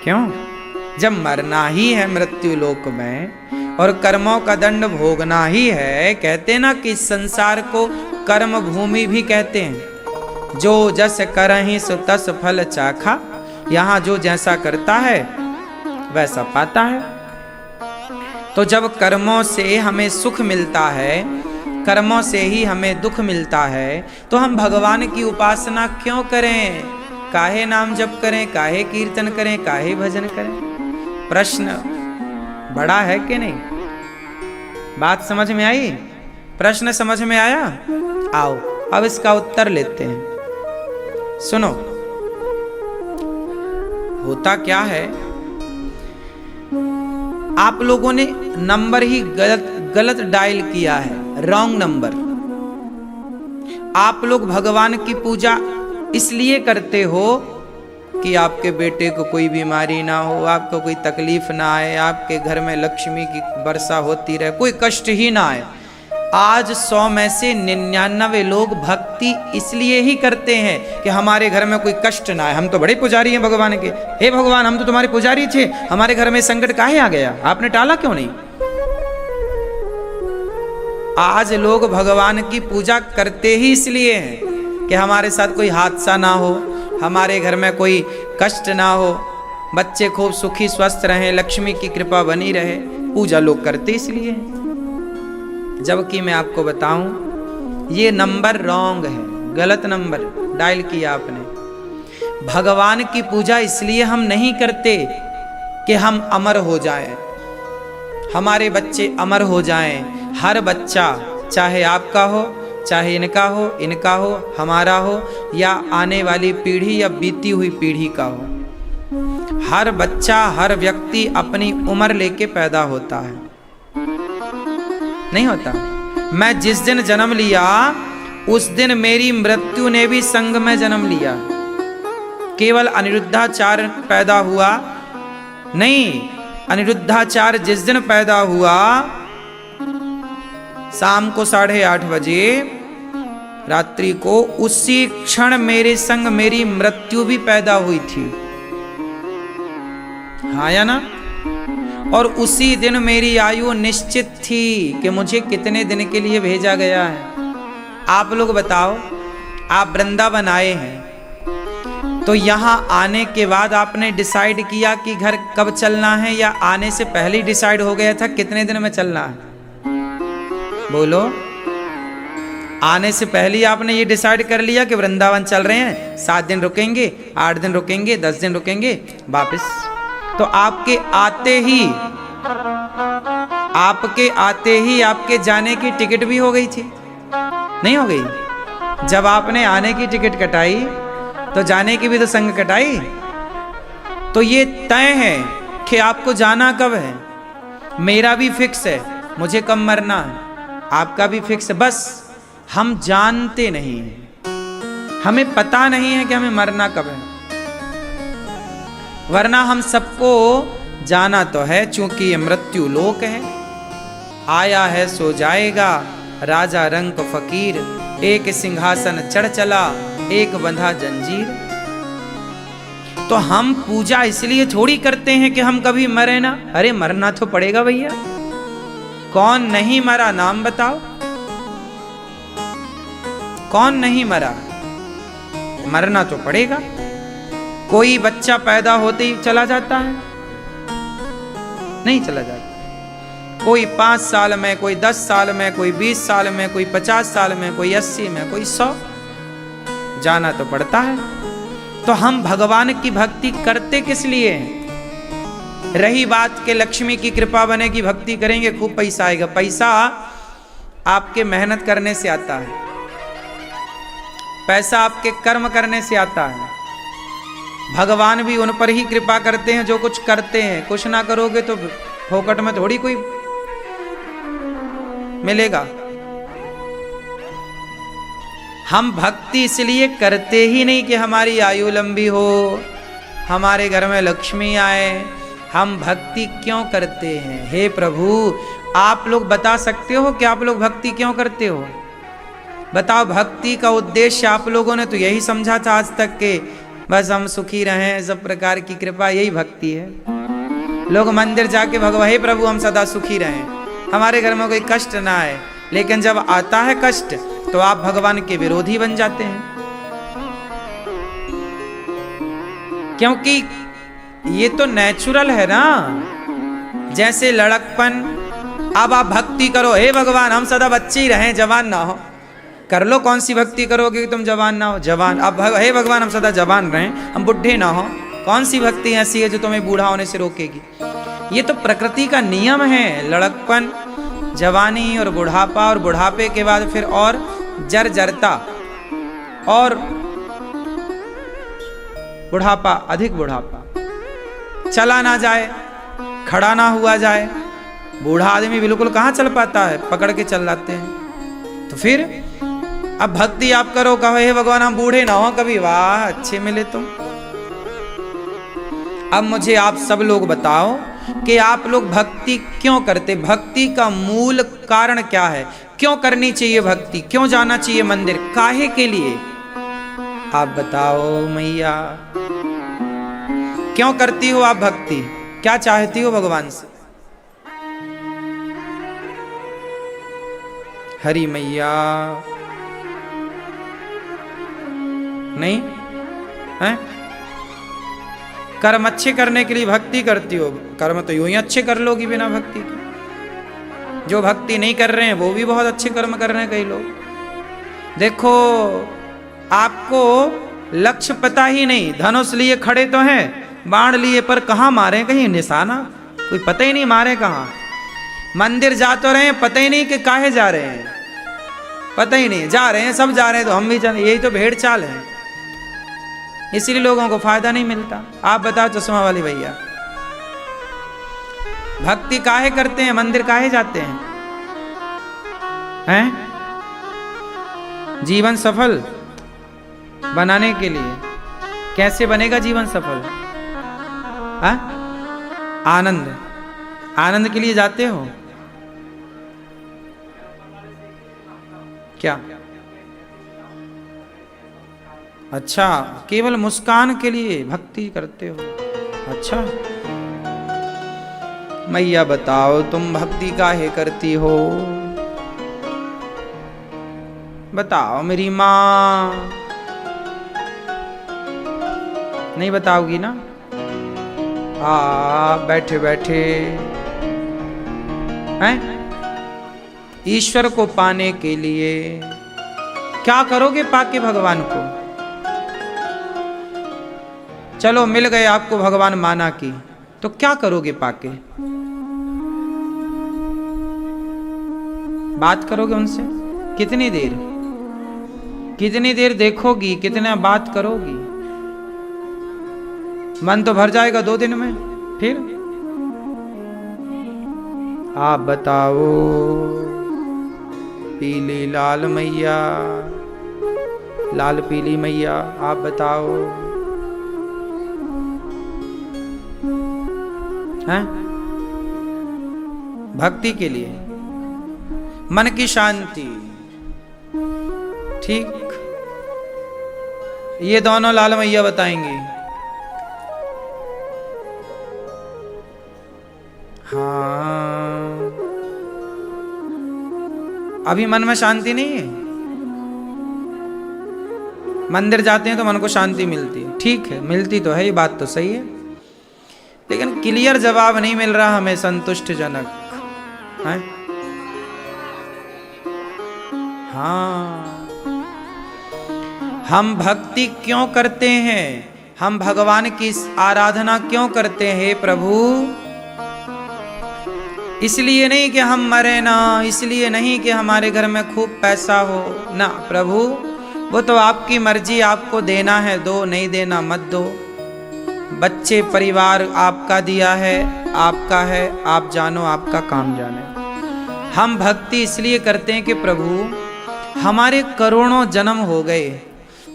क्यों? जब मरना ही है मृत्यु लोक में और कर्मों का दंड भोगना ही है। कहते ना कि संसार को कर्म भूमि भी कहते हैं। जो जस करहि सो तस फल चाखा, यहाँ जो जैसा करता है वैसा पाता है। तो जब कर्मों से हमें सुख मिलता है, कर्मों से ही हमें दुख मिलता है, तो हम भगवान की उपासना क्यों करें? काहे नाम जप करें? काहे कीर्तन करें? काहे भजन करें? प्रश्न बड़ा है कि नहीं? बात समझ में आई? प्रश्न समझ में आया? आओ अब इसका उत्तर लेते हैं। सुनो, होता क्या है, आप लोगों ने नंबर ही गलत डायल किया है, रॉन्ग नंबर। आप लोग भगवान की पूजा इसलिए करते हो कि आपके बेटे को कोई बीमारी ना हो, आपको कोई तकलीफ ना आए, आपके घर में लक्ष्मी की वर्षा होती रहे, कोई कष्ट ही ना आए। आज 100 में से 99 लोग भक्ति इसलिए ही करते हैं कि हमारे घर में कोई कष्ट ना आए। हम तो बड़े पुजारी हैं भगवान के। हे भगवान, हम तो तुम्हारे पुजारी थे, हमारे घर में संकट काहे आ गया? आपने टाला क्यों नहीं? आज लोग भगवान की पूजा करते ही इसलिए हैं कि हमारे साथ कोई हादसा ना हो, हमारे घर में कोई कष्ट ना हो, बच्चे खूब सुखी स्वस्थ रहें, लक्ष्मी की कृपा बनी रहे। पूजा लोग करते इसलिए हैं। जबकि मैं आपको बताऊं, ये नंबर रॉन्ग है, गलत नंबर डायल किया आपने। भगवान की पूजा इसलिए हम नहीं करते कि हम अमर हो जाएं, हमारे बच्चे अमर हो जाएं। हर बच्चा, चाहे आपका हो, चाहे इनका हो, इनका हो, हमारा हो, या आने वाली पीढ़ी या बीती हुई पीढ़ी का हो, हर बच्चा, हर व्यक्ति अपनी उम्र लेके पैदा होता है, नहीं होता? मैं जिस दिन जन्म लिया उस दिन मेरी मृत्यु ने भी संग में जन्म लिया। केवल अनिरुद्धाचार्य पैदा हुआ नहीं, अनिरुद्धाचार्य जिस दिन पैदा हुआ शाम को 8:30 बजे रात्रि को, उसी क्षण मेरे संग मेरी मृत्यु भी पैदा हुई थी। हाँ या ना? और उसी दिन मेरी आयु निश्चित थी कि मुझे कितने दिन के लिए भेजा गया है। आप लोग बताओ, आप वृंदावन आए हैं तो यहाँ आने के बाद आपने डिसाइड किया कि घर कब चलना है, या आने से पहले ही डिसाइड हो गया था कितने दिन में चलना है? बोलो, आने से पहले ही आपने ये डिसाइड कर लिया कि वृंदावन चल रहे हैं, 7 दिन रुकेंगे, 8 दिन रुकेंगे, 10 दिन रुकेंगे, वापस। तो आपके आते ही आपके जाने की टिकट भी हो गई थी, नहीं हो गई? जब आपने आने की टिकट कटाई तो जाने की भी तो संग कटाई। तो ये तय है कि आपको जाना कब है। मेरा भी फिक्स है, मुझे कब मरना है, आपका भी फिक्स है। बस हम जानते नहीं हैं, हमें पता नहीं है कि हमें मरना कब है। वरना हम सबको जाना तो है, चूंकि ये मृत्यु लोक है। आया है सो जाएगा, राजा रंक फकीर, एक सिंहासन चढ़ चला, एक बंधा जंजीर। तो हम पूजा इसलिए थोड़ी करते हैं कि हम कभी मरे ना। अरे मरना तो पड़ेगा भैया। कौन नहीं मरा, नाम बताओ, कौन नहीं मरा। मरना तो पड़ेगा। कोई बच्चा पैदा होते ही चला जाता है? नहीं चला जाता। कोई 5 साल में, कोई 10 साल में, कोई 20 साल में, कोई 50 साल में, कोई 80 में, कोई 100। जाना तो पड़ता है। तो हम भगवान की भक्ति करते किस लिए हैं? रही बात के लक्ष्मी की कृपा बनेगी, भक्ति करेंगे, खूब पैसा आएगा। पैसा आपके मेहनत करने से आता है, पैसा आपके कर्म करने से आता है। भगवान भी उन पर ही कृपा करते हैं जो कुछ करते हैं। कुछ ना करोगे तो फोकट में थोड़ी कोई मिलेगा। हम भक्ति इसलिए करते ही नहीं कि हमारी आयु लंबी हो, हमारे घर में लक्ष्मी आए। हम भक्ति क्यों करते हैं? हे प्रभु, आप लोग बता सकते हो कि आप लोग भक्ति क्यों करते हो? बताओ। भक्ति का उद्देश्य आप लोगों ने तो यही समझा था आज तक के बस हम सुखी रहें, सब प्रकार की कृपा, यही भक्ति है। लोग मंदिर जाके भगवान, हे प्रभु हम सदा सुखी रहें, हमारे घर में कोई कष्ट ना आए। लेकिन जब आता है कष्ट तो आप भगवान के विरोधी बन जाते हैं। क्योंकि ये तो नेचुरल है ना, जैसे लड़कपन। अब आप भक्ति करो, हे भगवान हम सदा बच्चे ही रहें, जवान ना हो। कर लो, कौन सी भक्ति करोगे कि तुम जवान ना हो? जवान। अब हे भगवान हम सदा जवान रहें, हम बुढ़े ना हो। कौन सी भक्ति ऐसी है जो तुम्हें बूढ़ा होने से रोकेगी? ये तो प्रकृति का नियम है। लड़कपन, जवानी और बुढ़ापा, और बुढ़ापे के बाद फिर और जर्जरता, और बुढ़ापा, अधिक बुढ़ापा। चला ना जाए, खड़ा ना हुआ जाए। बूढ़ा आदमी बिल्कुल कहाँ चल पाता है, पकड़ के चल जाते हैं। तो फिर अब भक्ति आप करो, कहो हे भगवान हम बूढ़े ना हो कभी, वाह अच्छे मिले तुम। अब मुझे आप सब लोग बताओ कि आप लोग भक्ति क्यों करते? भक्ति का मूल कारण क्या है? क्यों करनी चाहिए भक्ति? क्यों जाना चाहिए मंदिर? काहे के लिए? आप बताओ मैया, क्यों करती हो आप भक्ति? क्या चाहती हो भगवान से? हरी मैया नहीं है? कर्म अच्छे करने के लिए भक्ति करती हो। कर्म तो यूं ही अच्छे कर लोगी बिना भक्ति के। जो भक्ति नहीं कर रहे हैं वो भी बहुत अच्छे कर्म कर रहे हैं कई लोग। देखो, आपको लक्ष्य पता ही नहीं, धनुष लिए खड़े तो हैं, बाण लिए, पर कहाँ मारे, कहीं निशाना कोई पता ही नहीं मारे कहाँ। मंदिर जा तो रहे हैं, पता ही नहीं कि काहे जा रहे हैं, पता ही नहीं। जा रहे हैं, सब जा रहे हैं तो हम भी चलें। यही तो भेड़ चाल है, इसीलिए लोगों को फायदा नहीं मिलता। आप बताओ चश्मा वाली भैया, भक्ति काहे करते हैं, मंदिर काहे जाते हैं? हैं? जीवन सफल बनाने के लिए। कैसे बनेगा जीवन सफल? हाँ? आनंद, आनंद के लिए जाते हो क्या? अच्छा, केवल मुस्कान के लिए भक्ति करते हो? अच्छा मैया बताओ तुम भक्ति काहे करती हो? बताओ मेरी माँ। नहीं बताओगी ना? बैठे बैठे हैं? ईश्वर को पाने के लिए क्या करोगे पाके भगवान को? चलो मिल गए आपको भगवान माना की, तो क्या करोगे पाके? बात करोगे उनसे? कितनी देर? कितनी देर देखोगी? कितना बात करोगी? मन तो भर जाएगा 2 दिन में। फिर आप बताओ, पीली लाल मैया, लाल पीली मैया, आप बताओ हैं? भक्ति के लिए, मन की शांति, ठीक, ये दोनों लाल मैया बताएंगी। हाँ, अभी मन में शांति नहीं है। मंदिर जाते हैं तो मन को शांति मिलती है, ठीक है, मिलती तो है, ये बात तो सही है, लेकिन क्लियर जवाब नहीं मिल रहा हमें संतुष्टजनक है। हाँ, हम भक्ति क्यों करते हैं, हम भगवान की आराधना क्यों करते हैं? हे प्रभु, इसलिए नहीं कि हम मरे ना, इसलिए नहीं कि हमारे घर में खूब पैसा हो ना प्रभु, वो तो आपकी मर्जी, आपको देना है दो, नहीं देना मत दो। बच्चे परिवार आपका दिया है, आपका है, आप जानो, आपका काम जाने। हम भक्ति इसलिए करते हैं कि प्रभु हमारे करोड़ों जन्म हो गए,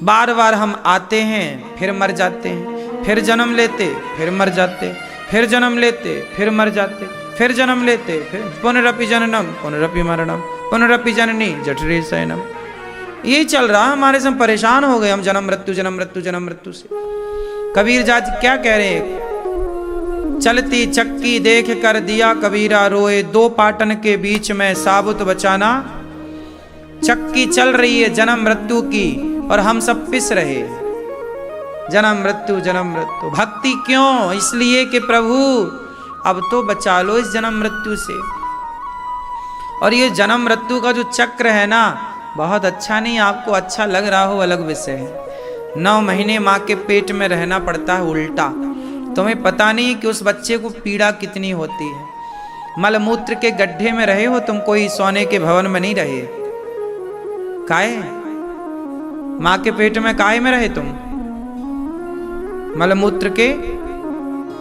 बार बार हम आते हैं फिर मर जाते हैं, फिर जन्म लेते फिर मर जाते, फिर जन्म लेते फिर मर जाते, फिर जन्म लेते फिर पुनरपि जननम पुनरपि मरणम पुनरपि जननी जठरे शयनम। यही चल रहा, हमारे से परेशान हो गए हम जन्म मृत्यु जन्म मृत्यु जन्म मृत्यु से। कबीर जाज क्या कह रहे हैं? चलती चक्की देख कर दिया कबीरा रोए, 2 पाटन के बीच में साबुत बचाना। चक्की चल रही है जन्म मृत्यु की और हम सब पिस रहे, जन्म मृत्यु जन्म मृत्यु। भक्ति क्यों? इसलिए कि प्रभु अब तो बचा लो इस जन्म मृत्यु से। और ये जन्म मृत्यु का जो चक्र है ना, बहुत अच्छा नहीं, आपको अच्छा लग रहा हो अलग विषय है। 9 महीने माँ के पेट में रहना पड़ता है उल्टा, तुम्हें पता नहीं कि उस बच्चे को पीड़ा कितनी होती है। मलमूत्र के गड्ढे में रहे हो तुम, कोई सोने के भवन में नहीं रहे। काहे? माँ के पेट में काहे में रहे तुम? मलमूत्र के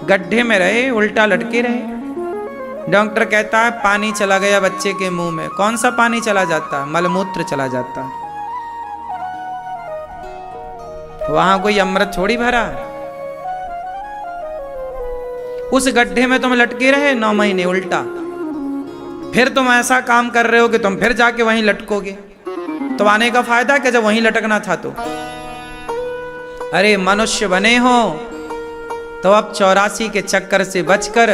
गड्ढे में रहे, उल्टा लटके रहे। डॉक्टर कहता है पानी चला गया बच्चे के मुंह में। कौन सा पानी चला जाता? मलमूत्र चला जाता। वहां कोई अमृत थोड़ी भरा। उस गड्ढे में तुम लटके रहे 9 महीने उल्टा, फिर तुम ऐसा काम कर रहे हो कि तुम फिर जाके वहीं लटकोगे। तो आने का फायदा क्या जब वहीं लटकना था तो? अरे मनुष्य बने हो तो अब 84 के चक्कर से बचकर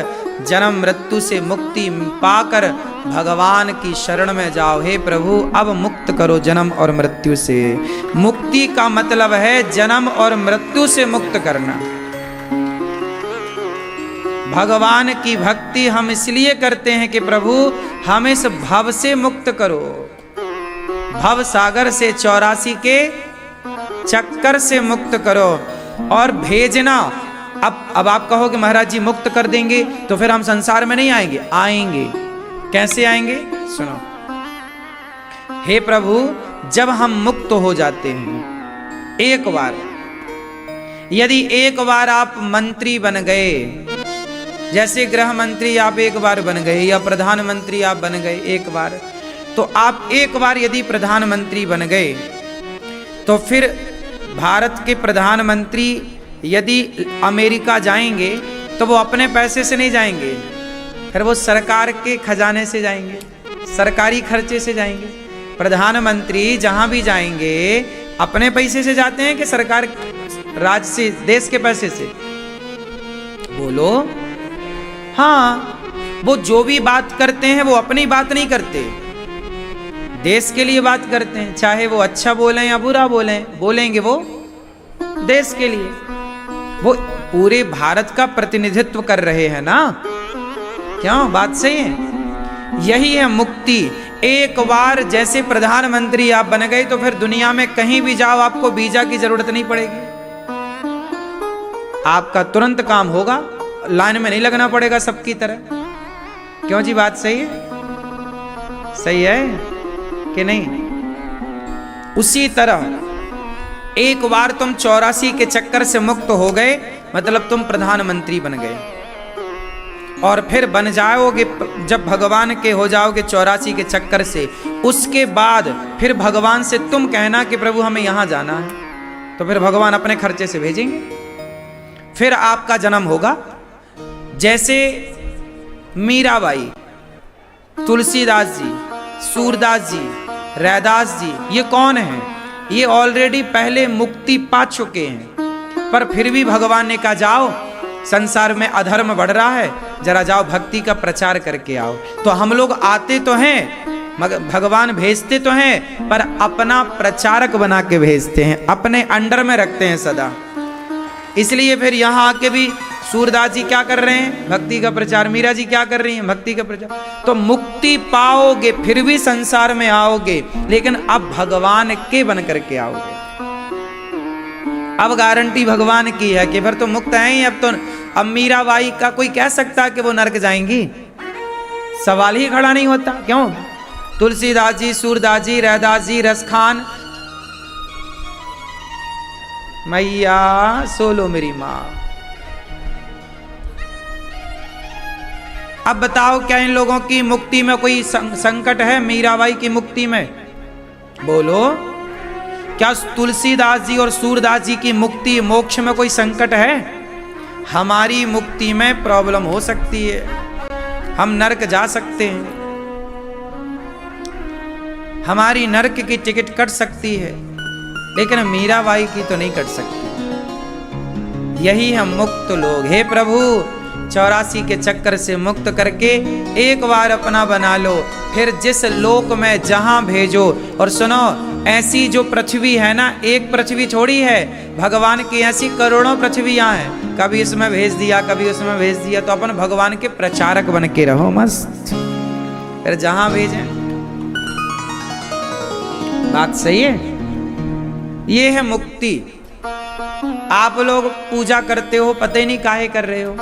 जन्म मृत्यु से मुक्ति पाकर भगवान की शरण में जाओ। हे प्रभु अब मुक्त करो जन्म और मृत्यु से। मुक्ति का मतलब है जन्म और मृत्यु से मुक्त करना। भगवान की भक्ति हम इसलिए करते हैं कि प्रभु हम इस भव से मुक्त करो, भव सागर से 84 के चक्कर से मुक्त करो और भेजना। अब आप कहोगे महाराज जी मुक्त कर देंगे तो फिर हम संसार में नहीं आएंगे? आएंगे। कैसे आएंगे? सुनो। हे प्रभु जब हम मुक्त हो जाते हैं एक बार, यदि एक बार आप मंत्री बन गए, जैसे गृह मंत्री आप एक बार बन गए या प्रधानमंत्री आप बन गए एक बार, तो आप एक बार यदि प्रधानमंत्री बन गए तो फिर भारत के प्रधानमंत्री यदि अमेरिका जाएंगे तो वो अपने पैसे से नहीं जाएंगे, फिर वो सरकार के खजाने से जाएंगे, सरकारी खर्चे से जाएंगे। प्रधानमंत्री जहां भी जाएंगे अपने पैसे से जाते हैं कि सरकार राज्य से, देश के पैसे से? बोलो। हाँ, वो जो भी बात करते हैं वो अपनी बात नहीं करते, देश के लिए बात करते हैं। चाहे वो अच्छा बोलें या बुरा बोलें, बोलेंगे वो देश के लिए। वो पूरे भारत का प्रतिनिधित्व कर रहे हैं ना। क्यों? बात सही है। यही है मुक्ति। एक बार जैसे प्रधानमंत्री आप बन गए तो फिर दुनिया में कहीं भी जाओ आपको वीजा की जरूरत नहीं पड़ेगी, आपका तुरंत काम होगा, लाइन में नहीं लगना पड़ेगा सबकी तरह। क्यों जी? बात सही है? सही है कि नहीं? उसी तरह एक बार तुम 84 के चक्कर से मुक्त हो गए मतलब तुम प्रधानमंत्री बन गए, और फिर बन जाओगे जब भगवान के हो जाओगे 84 के चक्कर से, उसके बाद फिर भगवान से तुम कहना कि प्रभु हमें यहाँ जाना है, तो फिर भगवान अपने खर्चे से भेजेंगे, फिर आपका जन्म होगा। जैसे मीराबाई, तुलसीदास जी, सूरदास जी, रैदास जी, ये कौन हैं? ये ऑलरेडी पहले मुक्ति पा चुके हैं, पर फिर भी भगवान ने कहा जाओ, संसार में अधर्म बढ़ रहा है, जरा जाओ भक्ति का प्रचार करके आओ। तो हम लोग आते तो हैं, मगर भगवान भेजते तो हैं, पर अपना प्रचारक बना के भेजते हैं, अपने अंडर में रखते हैं सदा। इसलिए फिर यहाँ आके भी सूरदास जी क्या कर रहे हैं? भक्ति का प्रचार। मीरा जी क्या कर रही हैं? भक्ति का प्रचार। तो मुक्ति पाओगे, फिर भी संसार में आओगे, लेकिन अब भगवान के बन करके आओगे। अब गारंटी भगवान की है कि फिर तो मुक्त हैं ही। अब मीराबाई का कोई कह सकता है कि वो नरक जाएंगी? सवाल ही खड़ा नहीं होता। क्यों? तुलसीदास जी, सूरदास जी, रैदास जी, रसखान, मैया सोलो मेरी माँ। अब बताओ क्या इन लोगों की मुक्ति में कोई संकट है? मीराबाई की मुक्ति में बोलो, क्या तुलसीदास जी और सूरदास जी की मुक्ति मोक्ष में कोई संकट है? हमारी मुक्ति में प्रॉब्लम हो सकती है, हम नरक जा सकते हैं, हमारी नरक की टिकट कट सकती है, लेकिन मीराबाई की तो नहीं कट सकती। यही हम मुक्त लोग। हे प्रभु, 84 के चक्कर से मुक्त करके एक बार अपना बना लो, फिर जिस लोक में जहां भेजो। और सुनो, ऐसी जो पृथ्वी है ना, एक पृथ्वी थोड़ी है, भगवान की ऐसी करोड़ों पृथ्वियां हैं। कभी इसमें भेज दिया, कभी उसमें भेज दिया, तो अपन भगवान के प्रचारक बन के रहो मस्त, फिर जहां भेजें। बात सही है? ये है मुक्ति। आप लोग पूजा करते हो, पता ही नहीं काहे कर रहे हो।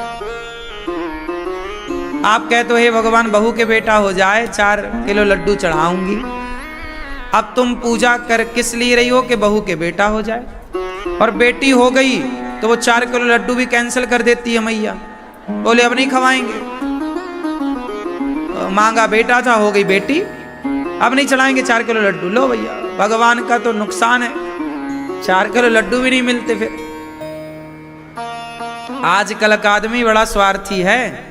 आप कहते हो हे भगवान बहू के बेटा हो जाए, 4 किलो लड्डू चढ़ाऊंगी। अब तुम पूजा कर किस लिए रही हो? कि बहू के बेटा हो जाए, और बेटी हो गई तो वो 4 किलो लड्डू भी कैंसिल कर देती है मैया, बोले अब नहीं खवाएंगे। मांगा बेटा था, हो गई बेटी, अब नहीं चढ़ाएंगे 4 किलो लड्डू। लो भैया, भगवान का तो नुकसान है, 4 किलो लड्डू भी नहीं मिलते। फिर आजकल का आदमी बड़ा स्वार्थी है,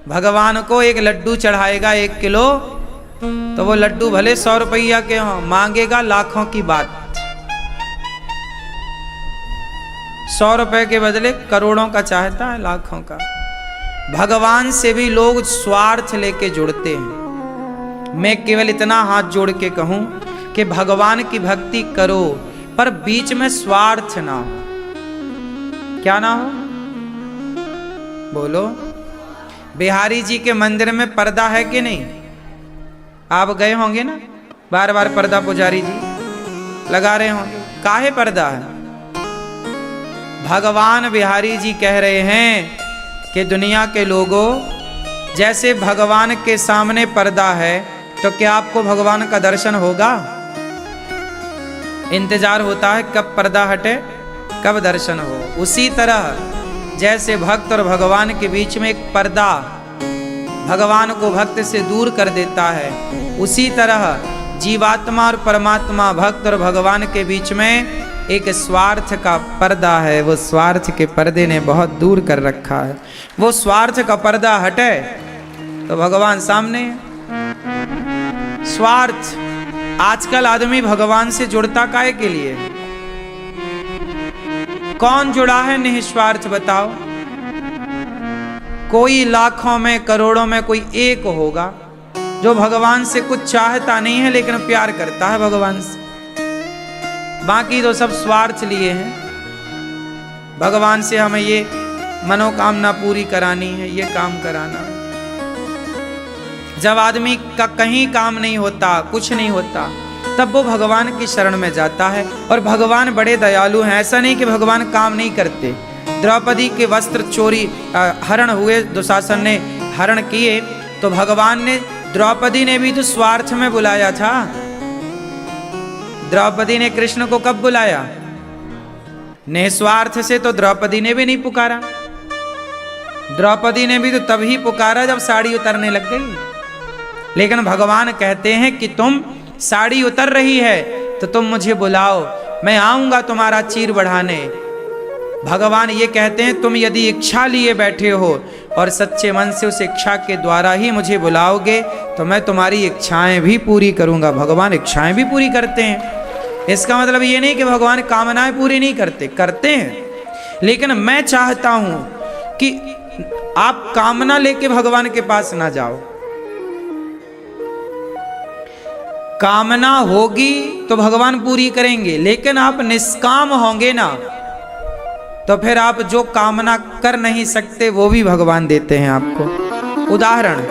भगवान को एक लड्डू चढ़ाएगा 1 किलो, तो वो लड्डू भले 100 रुपया के हों, मांगेगा लाखों की बात। 100 रुपए के बदले करोड़ों का चाहता है, लाखों का। भगवान से भी लोग स्वार्थ लेके जुड़ते हैं। मैं केवल इतना हाथ जोड़ के कहूं कि भगवान की भक्ति करो, पर बीच में स्वार्थ ना हो। क्या ना हो? बोलो। बिहारी जी के मंदिर में पर्दा है कि नहीं? आप गए होंगे ना, बार बार पर्दा पुजारी जी लगा रहे होंगे। काहे पर्दा है? भगवान बिहारी जी कह रहे हैं कि दुनिया के लोगों, जैसे भगवान के सामने पर्दा है, तो क्या आपको भगवान का दर्शन होगा? इंतजार होता है कब पर्दा हटे, कब दर्शन हो। उसी तरह जैसे भक्त और भगवान के बीच में एक पर्दा भगवान को भक्त से दूर कर देता है, उसी तरह जीवात्मा और परमात्मा, भक्त और भगवान के बीच में एक स्वार्थ का पर्दा है। वो स्वार्थ के पर्दे ने बहुत दूर कर रखा है। वो स्वार्थ का पर्दा हटे तो भगवान सामने है। स्वार्थ, आजकल आदमी भगवान से जुड़ता काहे के लिए? कौन जुड़ा है निस्वार्थ? बताओ। कोई लाखों में, करोड़ों में कोई एक होगा जो भगवान से कुछ चाहता नहीं है, लेकिन प्यार करता है भगवान से। बाकी तो सब स्वार्थ लिए हैं। भगवान से हमें ये मनोकामना पूरी करानी है, ये काम कराना। जब आदमी का कहीं काम नहीं होता, कुछ नहीं होता, तब वो भगवान की शरण में जाता है। और भगवान बड़े दयालु हैं। ऐसा नहीं कि भगवान काम नहीं करते। द्रौपदी के वस्त्र चोरी, हरण हुए, दुशासन ने हरण किए, तो भगवान ने, द्रौपदी ने भी तो स्वार्थ में बुलाया था। द्रौपदी ने कृष्ण को कब बुलाया? निस्वार्थ से तो द्रौपदी ने भी नहीं पुकारा। द्रौपदी ने भी तो तभी पुकारा जब साड़ी उतरने लग गई। लेकिन भगवान कहते हैं कि तुम साड़ी उतर रही है तो तुम मुझे बुलाओ, मैं आऊंगा तुम्हारा चीर बढ़ाने। भगवान ये कहते हैं तुम यदि इच्छा लिए बैठे हो और सच्चे मन से उस इच्छा के द्वारा ही मुझे बुलाओगे तो मैं तुम्हारी इच्छाएं भी पूरी करूंगा। भगवान इच्छाएं भी पूरी करते हैं। इसका मतलब ये नहीं कि भगवान कामनाएं पूरी नहीं करते, करते हैं। लेकिन मैं चाहता हूं कि आप कामना लेके भगवान के पास ना जाओ। कामना होगी तो भगवान पूरी करेंगे, लेकिन आप निष्काम होंगे ना तो फिर आप जो कामना कर नहीं सकते वो भी भगवान देते हैं आपको। उदाहरण,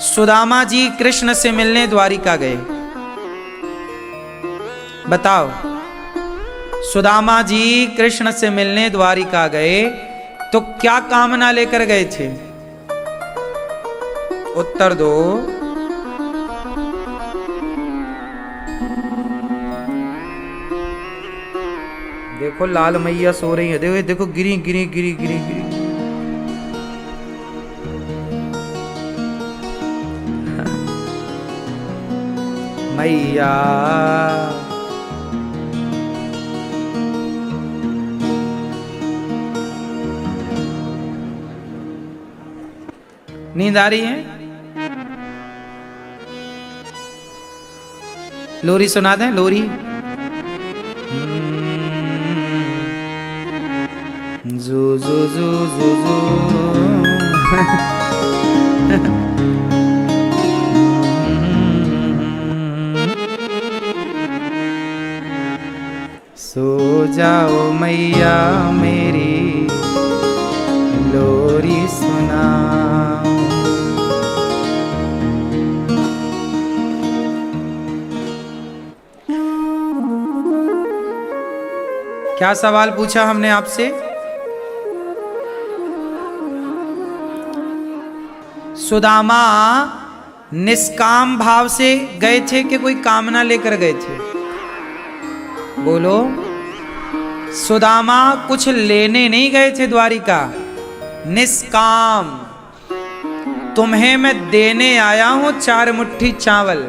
सुदामा जी कृष्ण से मिलने द्वारिका गए। बताओ, सुदामा जी कृष्ण से मिलने द्वारिका गए तो क्या कामना लेकर गए थे? उत्तर दो। देखो लाल मैया सो रही है, देखो देखो गिरी गिरी गिरी गिरी गिरी। मैया नींद आ रही है? लोरी सुना दें, लोरी। जू जू जू जू जू सो जाओ मैया मेरी, लोरी सुनाओ। क्या सवाल पूछा हमने आपसे? सुदामा निष्काम भाव से गए थे कि कोई कामना लेकर गए थे? बोलो। सुदामा कुछ लेने नहीं गए थे द्वारिका, निष्काम। तुम्हें मैं देने आया हूं 4 मुट्ठी चावल,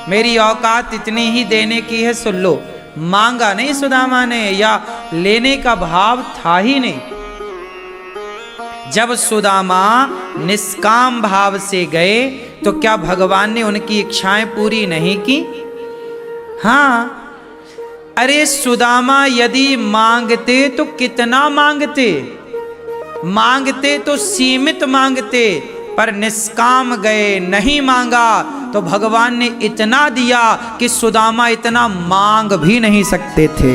मेरी औकात इतनी ही देने की है, सुन लो। मांगा नहीं सुदामा ने, या लेने का भाव था ही नहीं। जब सुदामा निष्काम भाव से गए तो क्या भगवान ने उनकी इच्छाएं पूरी नहीं की? हाँ। अरे सुदामा यदि मांगते तो कितना मांगते, मांगते तो सीमित मांगते, पर निष्काम गए, नहीं मांगा तो भगवान ने इतना दिया कि सुदामा इतना मांग भी नहीं सकते थे।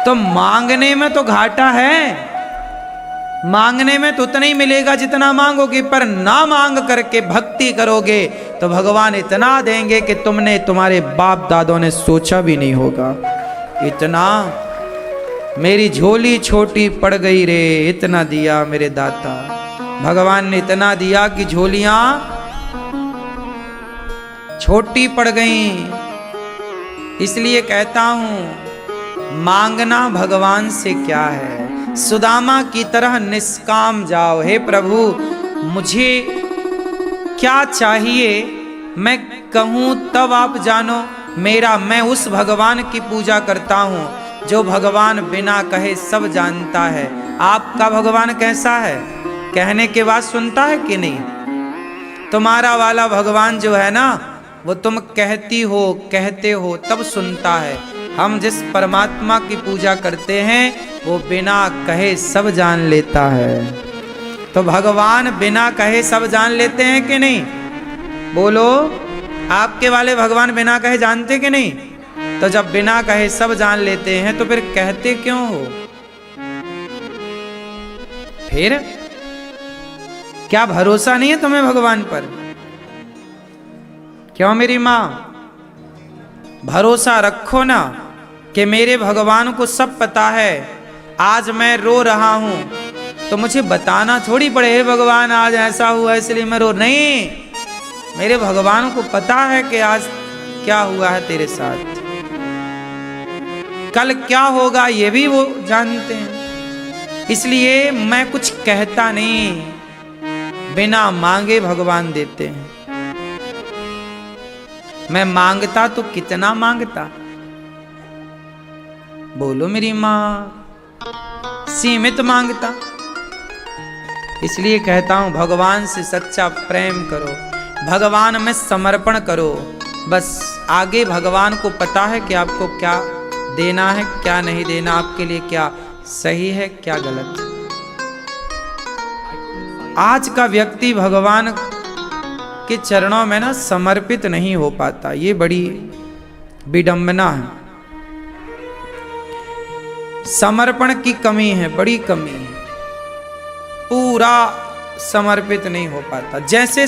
तो मांगने में तो घाटा है, मांगने में तो उतना ही मिलेगा जितना मांगोगे, पर ना मांग करके भक्ति करोगे तो भगवान इतना देंगे कि तुमने, तुम्हारे बाप दादों ने सोचा भी नहीं होगा। इतना, मेरी झोली छोटी पड़ गई रे, इतना दिया मेरे दाता। भगवान ने इतना दिया कि झोलियां छोटी पड़ गईं। इसलिए कहता हूं, मांगना भगवान से क्या है, सुदामा की तरह निष्काम जाओ। हे प्रभु, मुझे क्या चाहिए मैं कहूं तब आप जानो। मैं उस भगवान की पूजा करता हूं जो भगवान बिना कहे सब जानता है। आपका भगवान कैसा है? कहने के बाद सुनता है कि नहीं? तुम्हारा वाला भगवान जो है ना, वो तुम कहती हो, कहते हो तब सुनता है। हम जिस परमात्मा की पूजा करते हैं वो बिना कहे सब जान लेता है। तो भगवान बिना कहे सब जान लेते हैं कि नहीं? बोलो। आपके वाले भगवान बिना कहे जानते कि नहीं? तो जब बिना कहे सब जान लेते हैं तो फिर कहते क्यों हो? फिर क्या भरोसा नहीं है तुम्हें भगवान पर? क्यों मेरी मां? भरोसा रखो ना कि मेरे भगवान को सब पता है। आज मैं रो रहा हूं तो मुझे बताना थोड़ी पड़े, हे भगवान आज ऐसा हुआ इसलिए मैं रो, नहीं। मेरे भगवान को पता है कि आज क्या हुआ है तेरे साथ। कल क्या होगा ये भी वो जानते हैं। इसलिए मैं कुछ कहता नहीं, बिना मांगे भगवान देते हैं। मैं मांगता तो कितना मांगता, बोलो मेरी मां, सीमित मांगता। इसलिए कहता हूं भगवान से सच्चा प्रेम करो, भगवान में समर्पण करो। बस आगे भगवान को पता है कि आपको क्या देना है, क्या नहीं देना, आपके लिए क्या सही है, क्या गलत है। आज का व्यक्ति भगवान के चरणों में ना समर्पित नहीं हो पाता, ये बड़ी विडंबना है। समर्पण की कमी है, बड़ी कमी है, पूरा समर्पित नहीं हो पाता। जैसे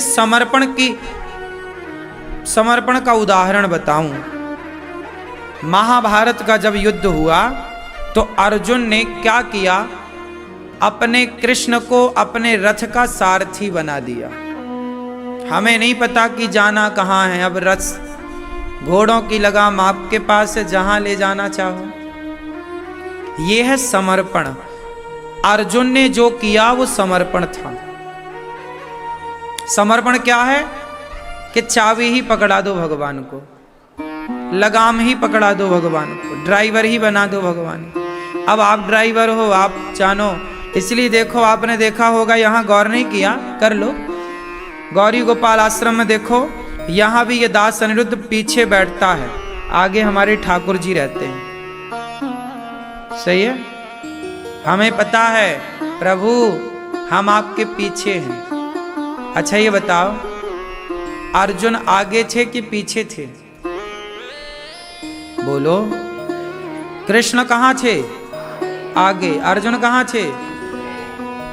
समर्पण का उदाहरण बताऊं, महाभारत का जब युद्ध हुआ तो अर्जुन ने क्या किया, अपने कृष्ण को अपने रथ का सारथी बना दिया। हमें नहीं पता कि जाना कहाँ है, अब रथ घोड़ों की लगाम आपके पास है, जहां ले जाना चाहो। यह है समर्पण। अर्जुन ने जो किया वो समर्पण था। समर्पण क्या है कि चाबी ही पकड़ा दो भगवान को, लगाम ही पकड़ा दो भगवान को, ड्राइवर ही बना दो भगवान को। अब आप ड्राइवर हो, आप जानो। इसलिए देखो, आपने देखा होगा, यहां गौर नहीं किया, कर लो, गौरी गोपाल आश्रम में देखो, यहां भी ये दास अनिरुद्ध पीछे बैठता है, आगे हमारे ठाकुर जी रहते हैं। सही है, हमें पता है प्रभु हम आपके पीछे हैं। अच्छा ये बताओ, अर्जुन आगे थे कि पीछे थे? बोलो। कृष्ण कहाँ थे? आगे। अर्जुन कहाँ थे?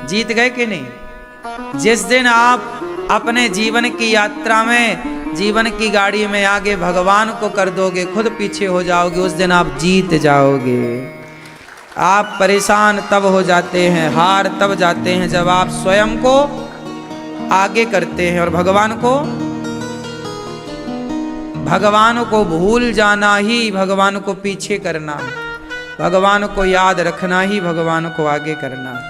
जीत गए कि नहीं? जिस दिन आप अपने जीवन की यात्रा में, जीवन की गाड़ी में आगे भगवान को कर दोगे, खुद पीछे हो जाओगे, उस दिन आप जीत जाओगे। आप परेशान तब हो जाते हैं, हार तब जाते हैं, जब आप स्वयं को आगे करते हैं और भगवान को भूल जाना ही भगवान को पीछे करना है, भगवान को याद रखना ही भगवान को आगे करना है।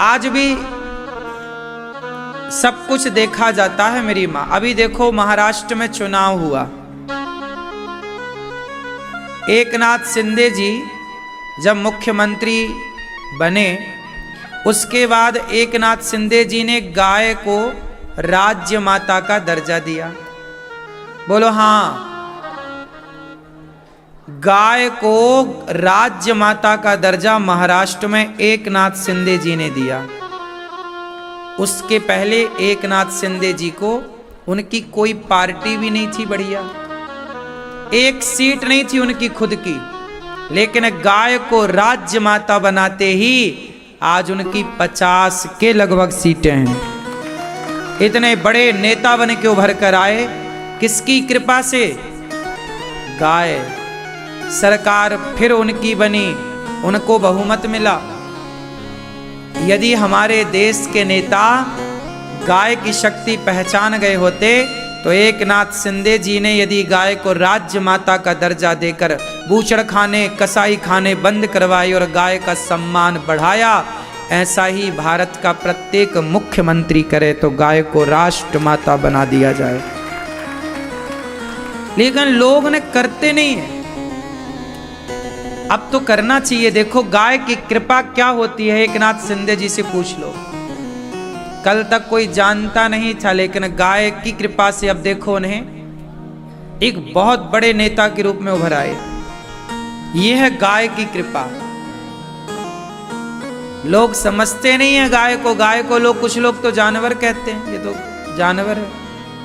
आज भी सब कुछ देखा जाता है मेरी मां। अभी देखो महाराष्ट्र में चुनाव हुआ, एकनाथ शिंदे जी जब मुख्यमंत्री बने, उसके बाद एकनाथ शिंदे जी ने गाय को राज्य माता का दर्जा दिया। बोलो हाँ, गाय को राज्य माता का दर्जा महाराष्ट्र में एकनाथ शिंदे जी ने दिया। उसके पहले एकनाथ शिंदे जी को उनकी कोई पार्टी भी नहीं थी बढ़िया, एक सीट नहीं थी उनकी खुद की, लेकिन गाय को राज्य माता बनाते ही आज उनकी 50 के लगभग सीटें हैं। इतने बड़े नेता बन के उभर कर आए, किसकी कृपा से? गाय। सरकार फिर उनकी बनी, उनको बहुमत मिला। यदि हमारे देश के नेता गाय की शक्ति पहचान गए होते तो एकनाथ शिंदे जी ने यदि गाय को राज्य माता का दर्जा देकर बूचड़ खाने, कसाई खाने बंद करवाए और गाय का सम्मान बढ़ाया, ऐसा ही भारत का प्रत्येक मुख्यमंत्री करे तो गाय को राष्ट्र माता बना दिया जाए। लेकिन लोग ने करते नहीं है। अब तो करना चाहिए। देखो गाय की कृपा क्या होती है, एकनाथ शिंदे जी से पूछ लो। कल तक कोई जानता नहीं था, लेकिन गाय की कृपा से अब देखो उन्हें एक बहुत बड़े नेता के रूप में उभर आए। यह है गाय की कृपा। लोग समझते नहीं है गाय को लोग, कुछ लोग तो जानवर कहते हैं, ये तो जानवर है।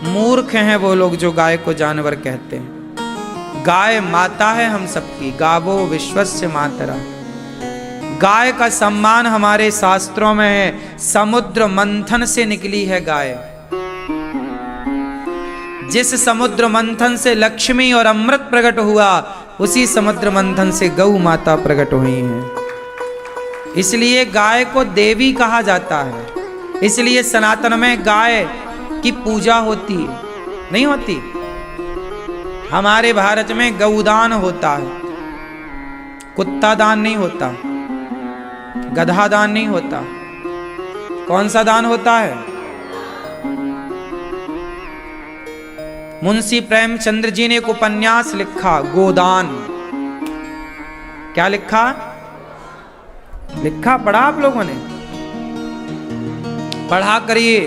मूर्ख हैं वो लोग जो गाय को जानवर कहते हैं। गाय माता है हम सबकी, गावो विश्वस्य मातरा। गाय का सम्मान हमारे शास्त्रों में है। समुद्र मंथन से निकली है गाय। जिस समुद्र मंथन से लक्ष्मी और अमृत प्रकट हुआ, उसी समुद्र मंथन से गौ माता प्रकट हुई है। इसलिए गाय को देवी कहा जाता है। इसलिए सनातन में गाय की पूजा होती है, नहीं होती? हमारे भारत में गौदान होता है, कुत्ता दान नहीं होता, गधा दान नहीं होता। कौन सा दान होता है? मुंशी प्रेमचंद्र जी ने एक उपन्यास लिखा, गोदान। क्या लिखा? पढ़ा आप लोगों ने? पढ़ा करिए।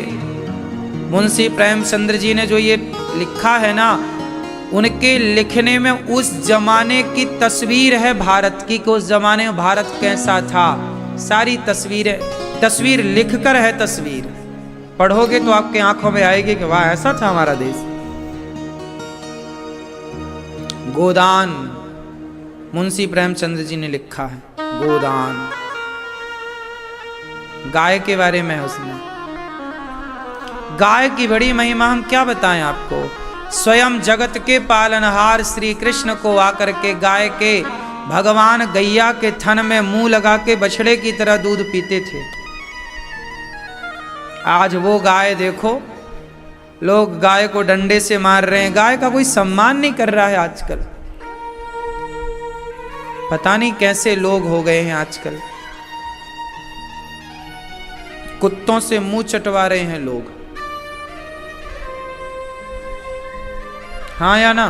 मुंशी प्रेमचंद्र जी ने जो ये लिखा है ना, उनके लिखने में उस जमाने की तस्वीर है भारत की, कि उस जमाने में भारत कैसा था। सारी तस्वीर लिखकर है। तस्वीर पढ़ोगे तो आपके आंखों में आएगी कि वाह, ऐसा था हमारा देश। गोदान मुंशी प्रेमचंद्र जी ने लिखा है, गोदान। गाय के बारे में है उसमें। गाय की बड़ी महिमा हम क्या बताएं आपको। स्वयं जगत के पालनहार श्री कृष्ण को आकर के गाय के भगवान गैया के थन में मुंह लगा के बछड़े की तरह दूध पीते थे। आज वो गाय देखो, लोग गाय को डंडे से मार रहे हैं। गाय का कोई सम्मान नहीं कर रहा है आजकल। पता नहीं कैसे लोग हो गए हैं आजकल। कुत्तों से मुंह चटवा रहे हैं लोग। हाँ या ना?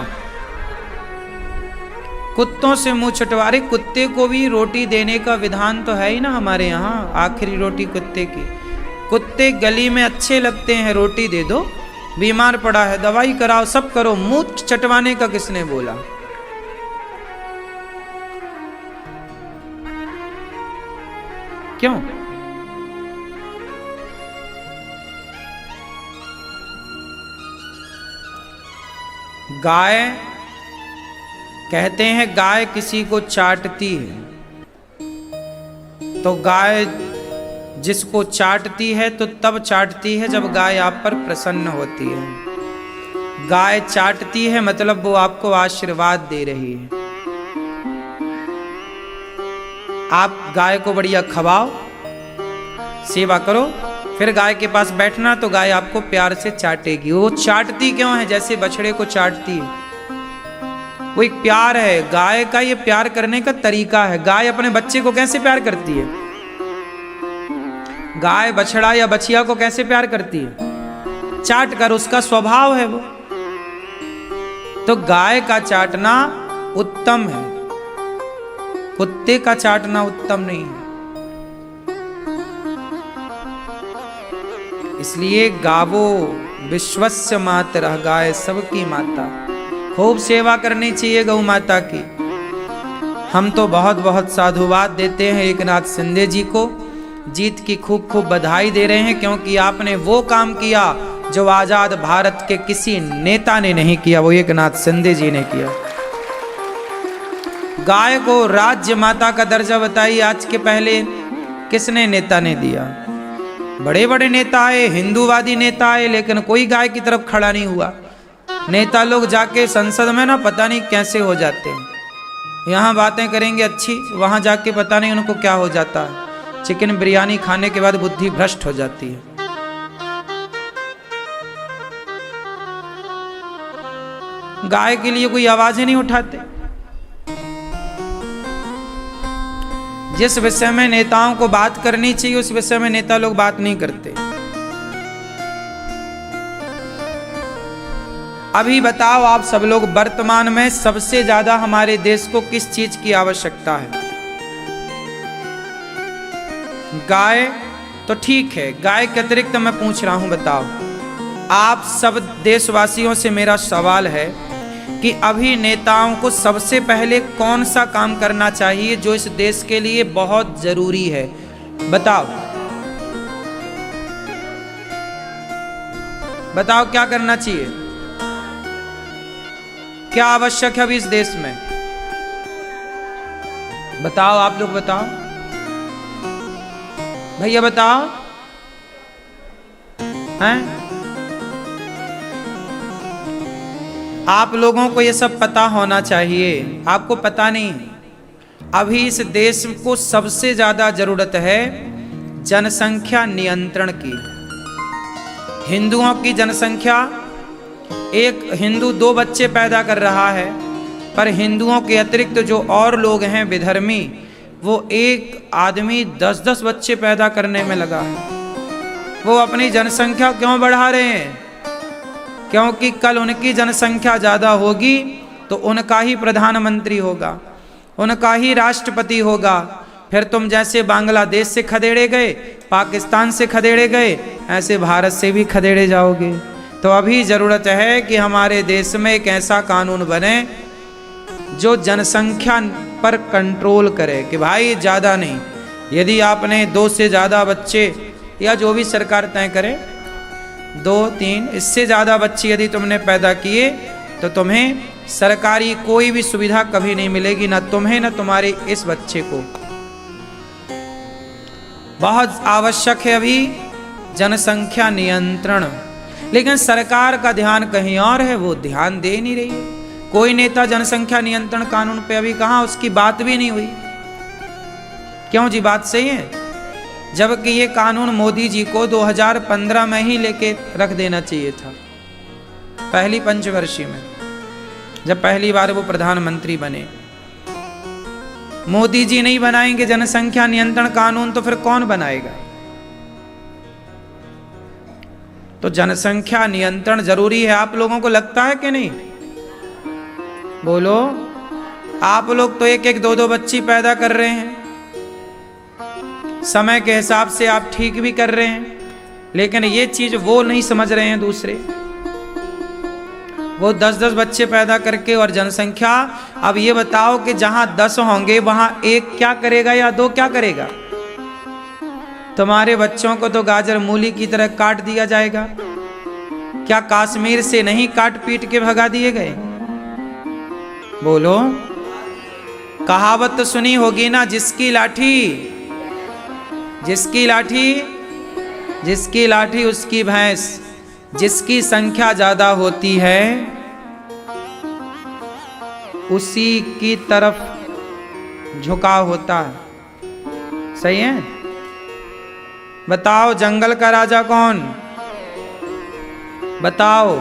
कुत्तों से मुंह चटवा रहे। कुत्ते को भी रोटी देने का विधान तो है ही ना हमारे यहाँ। आखिरी रोटी कुत्ते की। कुत्ते गली में अच्छे लगते हैं, रोटी दे दो। बीमार पड़ा है, दवाई कराओ, सब करो। मुंह चटवाने का किसने बोला? क्यों? गाय कहते हैं, गाय किसी को चाटती है तो गाय जिसको चाटती है तो तब चाटती है जब गाय आप पर प्रसन्न होती है। गाय चाटती है मतलब वो आपको आशीर्वाद दे रही है। आप गाय को बढ़िया खवाओ, सेवा करो, फिर गाय के पास बैठना तो गाय आपको प्यार से चाटेगी। वो चाटती क्यों है? जैसे बछड़े को चाटती है, वो एक प्यार है। गाय का ये प्यार करने का तरीका है। गाय अपने बच्चे को कैसे प्यार करती है? गाय बछड़ा या बछिया को कैसे प्यार करती है? चाट कर। उसका स्वभाव है वो। तो गाय का चाटना उत्तम है, कुत्ते का चाटना उत्तम नहीं है। इसलिए गावो विश्वस्य मातरः, गाय सबकी माता। खूब सेवा करनी चाहिए गौ माता की। हम तो बहुत बहुत साधुवाद देते हैं एकनाथ शिंदे जी को। जीत की खूब खूब बधाई दे रहे हैं, क्योंकि आपने वो काम किया जो आजाद भारत के किसी नेता ने नहीं किया, वो एकनाथ शिंदे जी ने किया। गाय को राज्य माता का दर्जा बताइए, आज के पहले किसने नेता ने दिया? बड़े बड़े नेता आए, हिंदूवादी नेता आए, लेकिन कोई गाय की तरफ खड़ा नहीं हुआ। नेता लोग जाके संसद में ना पता नहीं कैसे हो जाते हैं। यहाँ बातें करेंगे अच्छी, वहाँ जाके पता नहीं उनको क्या हो जाता है। चिकन बिरयानी खाने के बाद बुद्धि भ्रष्ट हो जाती है। गाय के लिए कोई आवाज ही नहीं उठाते। जिस विषय में नेताओं को बात करनी चाहिए उस विषय में नेता लोग बात नहीं करते। अभी बताओ आप सब लोग, वर्तमान में सबसे ज्यादा हमारे देश को किस चीज की आवश्यकता है? गाय तो ठीक है, गाय के अतिरिक्त मैं पूछ रहा हूं, बताओ आप सब देशवासियों से मेरा सवाल है कि अभी नेताओं को सबसे पहले कौन सा काम करना चाहिए जो इस देश के लिए बहुत जरूरी है? बताओ बताओ क्या करना चाहिए? क्या आवश्यक है अभी इस देश में? बताओ, आप लोग बताओ, भैया बताओ। हैं? आप लोगों को ये सब पता होना चाहिए। आपको पता नहीं, अभी इस देश को सबसे ज्यादा जरूरत है जनसंख्या नियंत्रण की। हिंदुओं की जनसंख्या एक हिंदू 2 बच्चे पैदा कर रहा है, पर हिंदुओं के अतिरिक्त जो और लोग हैं विधर्मी, वो एक आदमी 10-10 बच्चे पैदा करने में लगा है। वो अपनी जनसंख्या क्यों बढ़ा रहे हैं? क्योंकि कल उनकी जनसंख्या ज़्यादा होगी तो उनका ही प्रधानमंत्री होगा, उनका ही राष्ट्रपति होगा। फिर तुम जैसे बांग्लादेश से खदेड़े गए, पाकिस्तान से खदेड़े गए, ऐसे भारत से भी खदेड़े जाओगे। तो अभी ज़रूरत है कि हमारे देश में एक ऐसा कानून बने जो जनसंख्या पर कंट्रोल करे कि भाई ज़्यादा नहीं। यदि आपने 2 से ज़्यादा बच्चे, या जो भी सरकार तय करे, 2-3 इससे ज़्यादा बच्चे यदि तुमने पैदा किए तो तुम्हें सरकारी कोई भी सुविधा कभी नहीं मिलेगी, ना तुम्हें ना तुम्हारे इस बच्चे को। बहुत आवश्यक है अभी जनसंख्या नियंत्रण, लेकिन सरकार का ध्यान कहीं और है, वो ध्यान दे नहीं रही है। कोई नेता जनसंख्या नियंत्रण कानून पे अभी कहाँ, उसकी बात भी नहीं हुई। क्यों जी, बात सही है? जबकि ये कानून मोदी जी को 2015 में ही लेके रख देना चाहिए था, पहली पंचवर्षीय में, जब पहली बार वो प्रधानमंत्री बने। मोदी जी नहीं बनाएंगे जनसंख्या नियंत्रण कानून तो फिर कौन बनाएगा? तो जनसंख्या नियंत्रण जरूरी है। आप लोगों को लगता है कि नहीं? बोलो। आप लोग तो 1-1, 2-2 बच्ची पैदा कर रहे हैं, समय के हिसाब से आप ठीक भी कर रहे हैं, लेकिन ये चीज वो नहीं समझ रहे हैं दूसरे। वो 10-10 बच्चे पैदा करके और जनसंख्या, अब ये बताओ कि जहां 10 होंगे वहां 1 क्या करेगा या 2 क्या करेगा? तुम्हारे बच्चों को तो गाजर मूली की तरह काट दिया जाएगा। क्या कश्मीर से नहीं काट पीट के भगा दिए गए? बोलो। कहावत तो सुनी होगी ना, जिसकी लाठी उसकी भैंस। जिसकी संख्या ज्यादा होती है उसी की तरफ झुकाव होता है। सही है? बताओ, जंगल का राजा कौन? बताओ,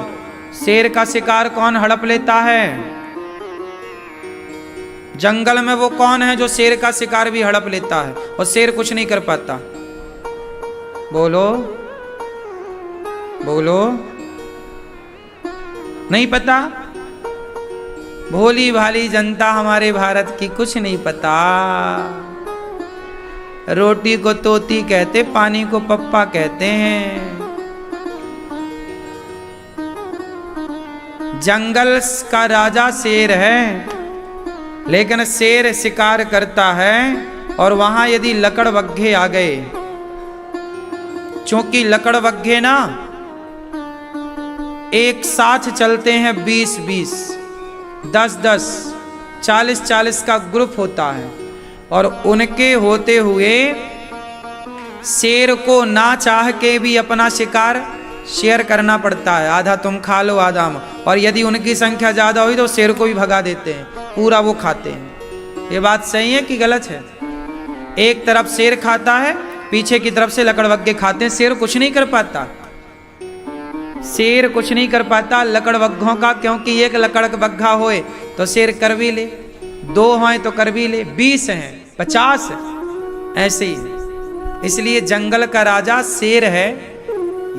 शेर का शिकार कौन हड़प लेता है? जंगल में वो कौन है जो शेर का शिकार भी हड़प लेता है और शेर कुछ नहीं कर पाता? बोलो बोलो। नहीं पता? भोली भाली जनता हमारे भारत की कुछ नहीं पता। रोटी को तोती कहते, पानी को पप्पा कहते हैं। जंगल का राजा शेर है, लेकिन शेर शिकार करता है और वहां यदि लकड़बग्घे आ गए, क्योंकि लकड़बग्घे ना एक साथ चलते हैं, 20-20, 10-10, 40-40 का ग्रुप होता है, और उनके होते हुए शेर को ना चाह के भी अपना शिकार शेयर करना पड़ता है। आधा तुम खा लो, आधा हम। और यदि उनकी संख्या ज्यादा हुई तो शेर को भी भगा देते हैं, पूरा वो खाते हैं। ये बात सही है कि गलत है? एक तरफ शेर खाता है, पीछे की तरफ से लकड़बग्घे खाते हैं। शेर कुछ नहीं कर पाता, शेर कुछ नहीं कर पाता लकड़बग्घों का, क्योंकि एक लकड़बग्घा होए तो शेर कर भी ले, 2 होए तो कर भी ले, 20 हैं, 50 ऐसे ही। इसलिए जंगल का राजा शेर है,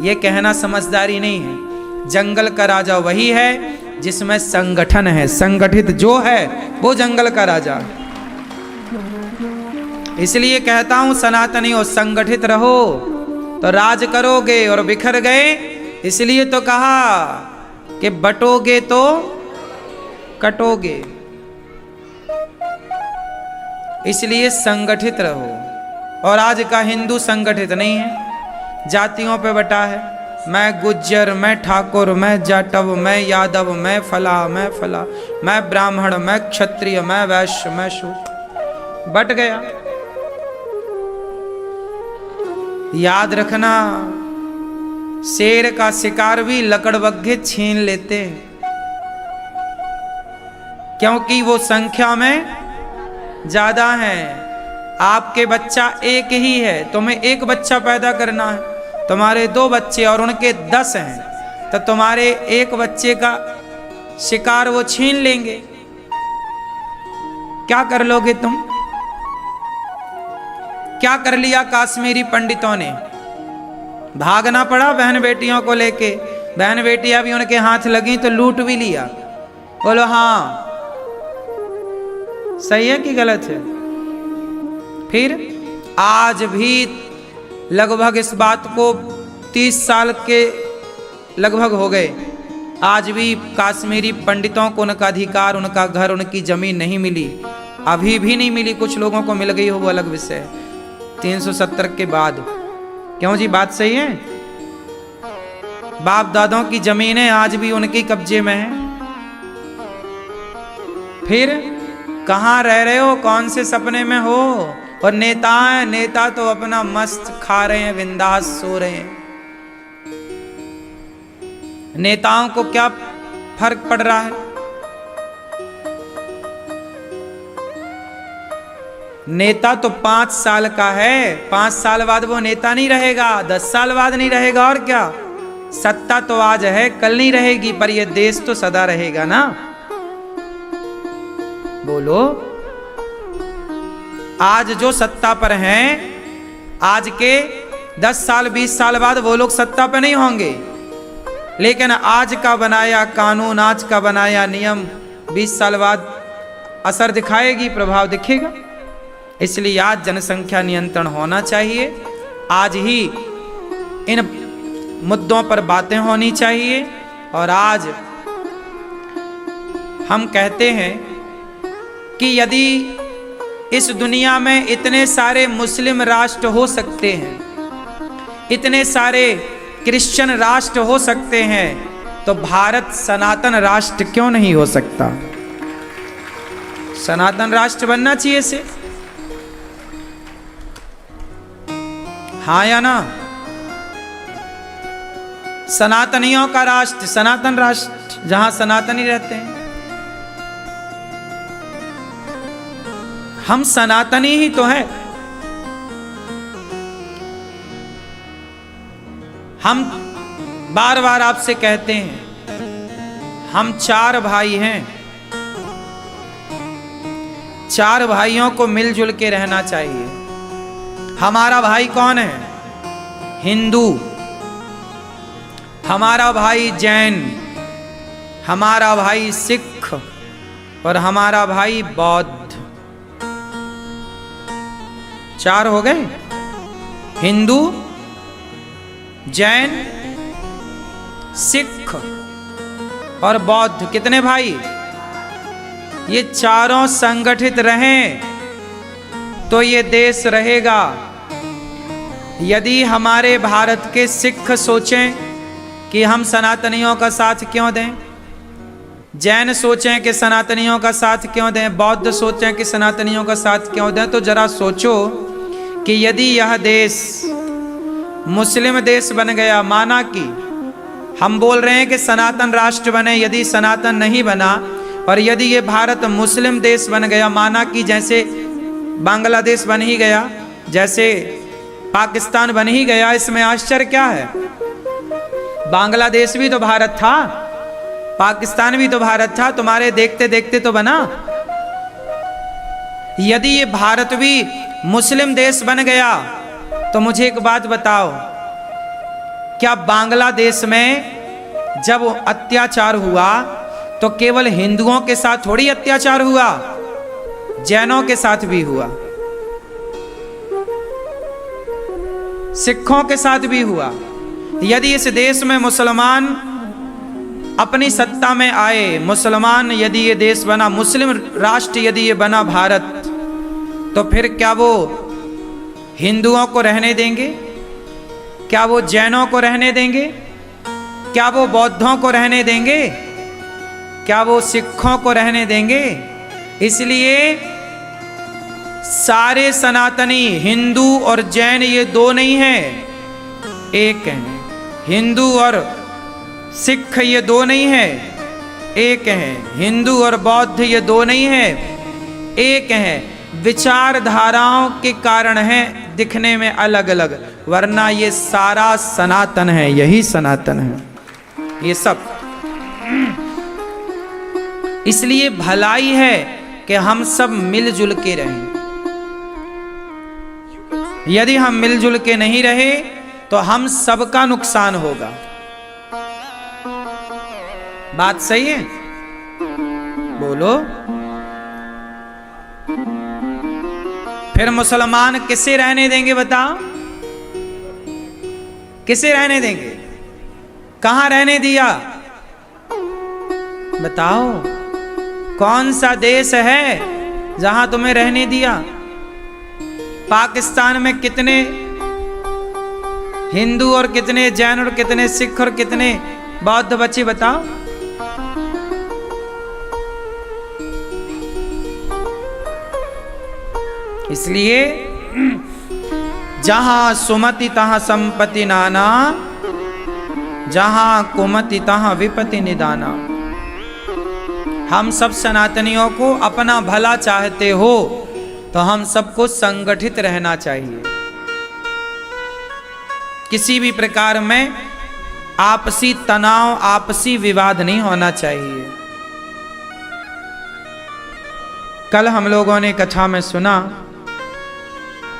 ये कहना समझदारी नहीं है। जंगल का राजा वही है जिसमें संगठन है, संगठित जो है वो जंगल का राजा। इसलिए कहता हूं सनातनी हो, संगठित रहो तो राज करोगे, और बिखर गए इसलिए तो कहा कि बटोगे तो कटोगे। इसलिए संगठित रहो। और आज का हिंदू संगठित नहीं है, जातियों पे बटा है। मैं गुज्जर, मैं ठाकुर, मैं जाटव, मैं यादव, मैं फला, मैं ब्राह्मण, मैं क्षत्रिय, मैं वैश्य, मैं शूद्र, बट गया। याद रखना, शेर का शिकार भी लकड़बग्घे छीन लेते हैं, क्योंकि वो संख्या में ज्यादा है। आपके बच्चा एक ही है, तुम्हें एक बच्चा पैदा करना है, तुम्हारे 2 बच्चे और उनके 10 हैं, तो तुम्हारे एक बच्चे का शिकार वो छीन लेंगे। क्या कर लोगे तुम? क्या कर लिया कश्मीरी पंडितों ने? भागना पड़ा बहन बेटियों को लेके। बहन बेटियां भी उनके हाथ लगी तो लूट भी लिया। बोलो हाँ, सही है कि गलत है? फिर आज भी लगभग इस बात को 30 साल के लगभग हो गए, आज भी कश्मीरी पंडितों को उनका अधिकार, उनका घर, उनकी जमीन नहीं मिली। अभी भी नहीं मिली। कुछ लोगों को मिल गई हो वो अलग विषय है, 370 के बाद। क्यों जी, बात सही है? बाप दादों की जमीनें आज भी उनके कब्जे में हैं। फिर कहाँ रह रहे हो? कौन से सपने में हो? और नेता हैं, नेता तो अपना मस्त खा रहे हैं, बिंदास सो रहे हैं। नेताओं को क्या फर्क पड़ रहा है? नेता तो 5 साल का है, 5 साल बाद वो नेता नहीं रहेगा, 10 साल बाद नहीं रहेगा। और क्या? सत्ता तो आज है, कल नहीं रहेगी, पर ये देश तो सदा रहेगा ना। बोलो, आज जो सत्ता पर हैं, आज के 10 साल 20 साल बाद वो लोग सत्ता पर नहीं होंगे, लेकिन आज का बनाया कानून, आज का बनाया नियम 20 साल बाद असर दिखाएगी, प्रभाव दिखेगा। इसलिए आज जनसंख्या नियंत्रण होना चाहिए। आज ही इन मुद्दों पर बातें होनी चाहिए। और आज हम कहते हैं कि यदि इस दुनिया में इतने सारे मुस्लिम राष्ट्र हो सकते हैं, इतने सारे क्रिश्चियन राष्ट्र हो सकते हैं, तो भारत सनातन राष्ट्र क्यों नहीं हो सकता? सनातन राष्ट्र बनना चाहिए इसे, हाँ या ना? सनातनियों का राष्ट्र, सनातन राष्ट्र, जहां सनातनी रहते हैं। हम सनातनी ही तो हैं। हम बार बार आपसे कहते हैं, हम 4 भाई हैं। 4 भाइयों को मिलजुल के रहना चाहिए। हमारा भाई कौन है? हिंदू। हमारा भाई जैन, हमारा भाई सिख, और हमारा भाई बौद्ध। 4 हो गए। हिंदू, जैन, सिख और बौद्ध। कितने भाई? ये चारों संगठित रहें तो ये देश रहेगा। यदि हमारे भारत के सिख सोचें कि हम सनातनियों का साथ क्यों दें, जैन सोचें कि सनातनियों का साथ क्यों दें, बौद्ध सोचें कि सनातनियों का साथ क्यों दें, तो जरा सोचो कि यदि यह देश मुस्लिम देश बन गया, माना कि हम बोल रहे हैं कि सनातन राष्ट्र बने, यदि सनातन नहीं बना, और यदि ये भारत मुस्लिम देश बन गया, माना कि जैसे बांग्लादेश बन ही गया, जैसे पाकिस्तान बन ही गया, इसमें आश्चर्य क्या है? बांग्लादेश भी तो भारत था, पाकिस्तान भी तो भारत था, तुम्हारे देखते देखते तो बना। यदि ये भारत भी मुस्लिम देश बन गया, तो मुझे एक बात बताओ, क्या बांग्लादेश में जब अत्याचार हुआ तो केवल हिंदुओं के साथ थोड़ी अत्याचार हुआ, जैनों के साथ भी हुआ, सिखों के साथ भी हुआ। यदि इस देश में मुसलमान अपनी सत्ता में आए, मुसलमान यदि ये देश बना, मुस्लिम राष्ट्र यदि ये बना भारत, तो फिर क्या वो हिंदुओं को रहने देंगे? क्या वो जैनों को रहने देंगे? क्या वो बौद्धों को रहने देंगे? क्या वो सिखों को रहने देंगे? इसलिए सारे सनातनी, हिंदू और जैन, ये 2 नहीं हैं, एक हैं। हिंदू और सिख ये 2 नहीं हैं, एक हैं। हिंदू और बौद्ध ये 2 नहीं हैं, एक हैं। विचारधाराओं के कारण है दिखने में अलग अलग, वरना ये सारा सनातन है, यही सनातन है। ये सब। इसलिए भलाई है कि हम सब मिलजुल के रहें। यदि हम मिलजुल के नहीं रहे तो हम सबका नुकसान होगा। बात सही है? बोलो। फिर मुसलमान किसे रहने देंगे बताओ? किसे रहने देंगे? कहां रहने दिया बताओ? कौन सा देश है जहां तुम्हें रहने दिया? पाकिस्तान में कितने हिंदू और कितने जैन और कितने सिख और कितने बौद्ध बचे बताओ? इसलिए जहां सुमति तहां संपत्ति नाना, जहां कुमति तहां विपत्ति निदाना। हम सब सनातनियों को अपना भला चाहते हो तो हम सबको संगठित रहना चाहिए। किसी भी प्रकार में आपसी तनाव, आपसी विवाद नहीं होना चाहिए। कल हम लोगों ने कथा में सुना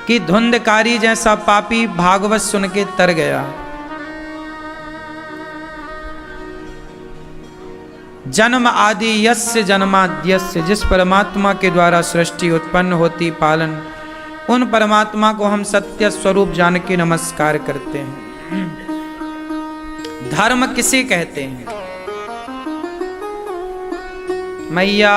कि धुंधकारी जैसा पापी भागवत सुन के तर गया। जन्म आदि यस्य जन्माद्यस्य, जिस परमात्मा के द्वारा सृष्टि उत्पन्न होती पालन, उन परमात्मा को हम सत्य स्वरूप जान के नमस्कार करते हैं। धर्म किसे कहते हैं? मैया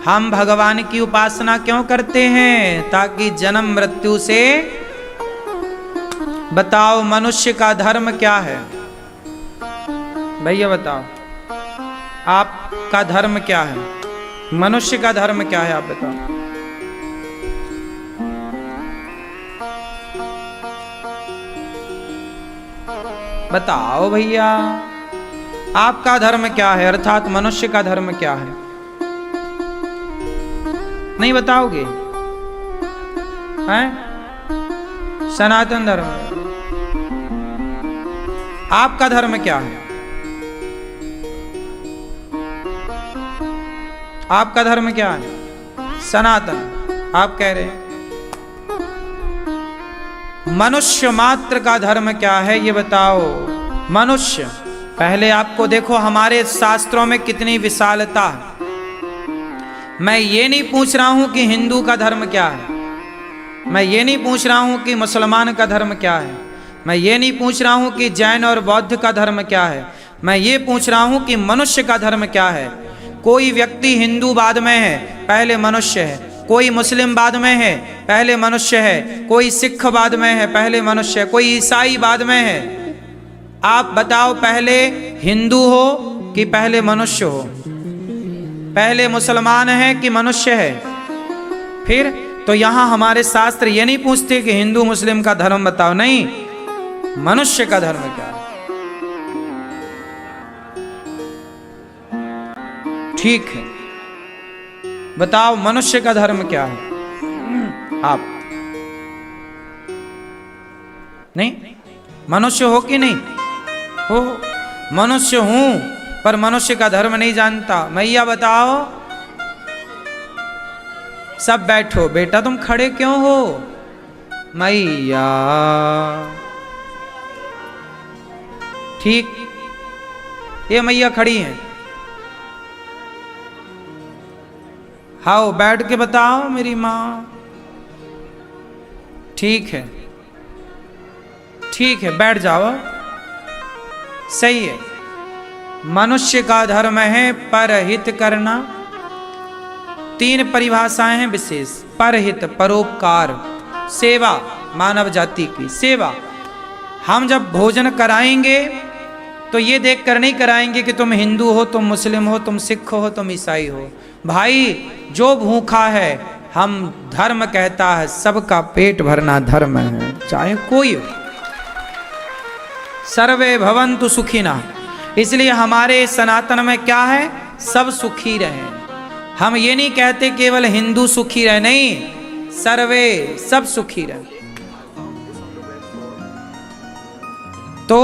हम भगवान की उपासना क्यों करते हैं? ताकि जन्म मृत्यु से, बताओ मनुष्य का धर्म क्या है? भैया बताओ आपका धर्म क्या है? मनुष्य का धर्म क्या है? आप बताओ। बताओ भैया आपका धर्म क्या है? अर्थात मनुष्य का धर्म क्या है? नहीं बताओगे? हैं? सनातन धर्म। आपका धर्म क्या है? आपका धर्म क्या है? सनातन। आप कह रहे हैं मनुष्य मात्र का धर्म क्या है? ये बताओ। मनुष्य, पहले आपको देखो हमारे शास्त्रों में कितनी विशालता है। मैं ये नहीं पूछ रहा हूं कि हिंदू का धर्म क्या है, मैं ये नहीं पूछ रहा हूं कि मुसलमान का धर्म क्या है, मैं ये नहीं पूछ रहा हूं कि जैन और बौद्ध का धर्म क्या है, मैं ये पूछ रहा हूं कि मनुष्य का धर्म क्या है। कोई व्यक्ति हिंदू बाद में है, पहले मनुष्य है। कोई मुस्लिम बाद में है, पहले मनुष्य है। कोई सिख बाद में है, पहले मनुष्य है। कोई ईसाई बाद में है। आप बताओ पहले हिंदू हो कि पहले मनुष्य हो? पहले मुसलमान है कि मनुष्य है? फिर तो यहां हमारे शास्त्र ये नहीं पूछते कि हिंदू मुस्लिम का धर्म बताओ, नहीं, मनुष्य का धर्म क्या है। ठीक है, बताओ मनुष्य का धर्म क्या है? आप नहीं, मनुष्य हो कि नहीं हो? मनुष्य हूं पर मनुष्य का धर्म नहीं जानता। मैया बताओ। सब बैठो बेटा, तुम खड़े क्यों हो? मैया ठीक, ये मैया खड़ी हैं। आओ बैठ के बताओ मेरी माँ। ठीक है, ठीक है, बैठ जाओ। सही है। मनुष्य का धर्म है परहित करना। 3 परिभाषाएं हैं विशेष। परहित, परोपकार, सेवा, मानव जाति की सेवा। हम जब भोजन कराएंगे तो ये देख कर नहीं कराएंगे कि तुम हिंदू हो, तुम मुस्लिम हो, तुम सिख हो, तुम ईसाई हो। भाई जो भूखा है, हम धर्म कहता है सबका पेट भरना धर्म है, चाहे कोई हो। सर्वे भवन्तु सुखिनः। इसलिए हमारे सनातन में क्या है? सब सुखी रहें। हम ये नहीं कहते केवल हिंदू सुखी रहे, नहीं, सर्वे सब सुखी रहे। तो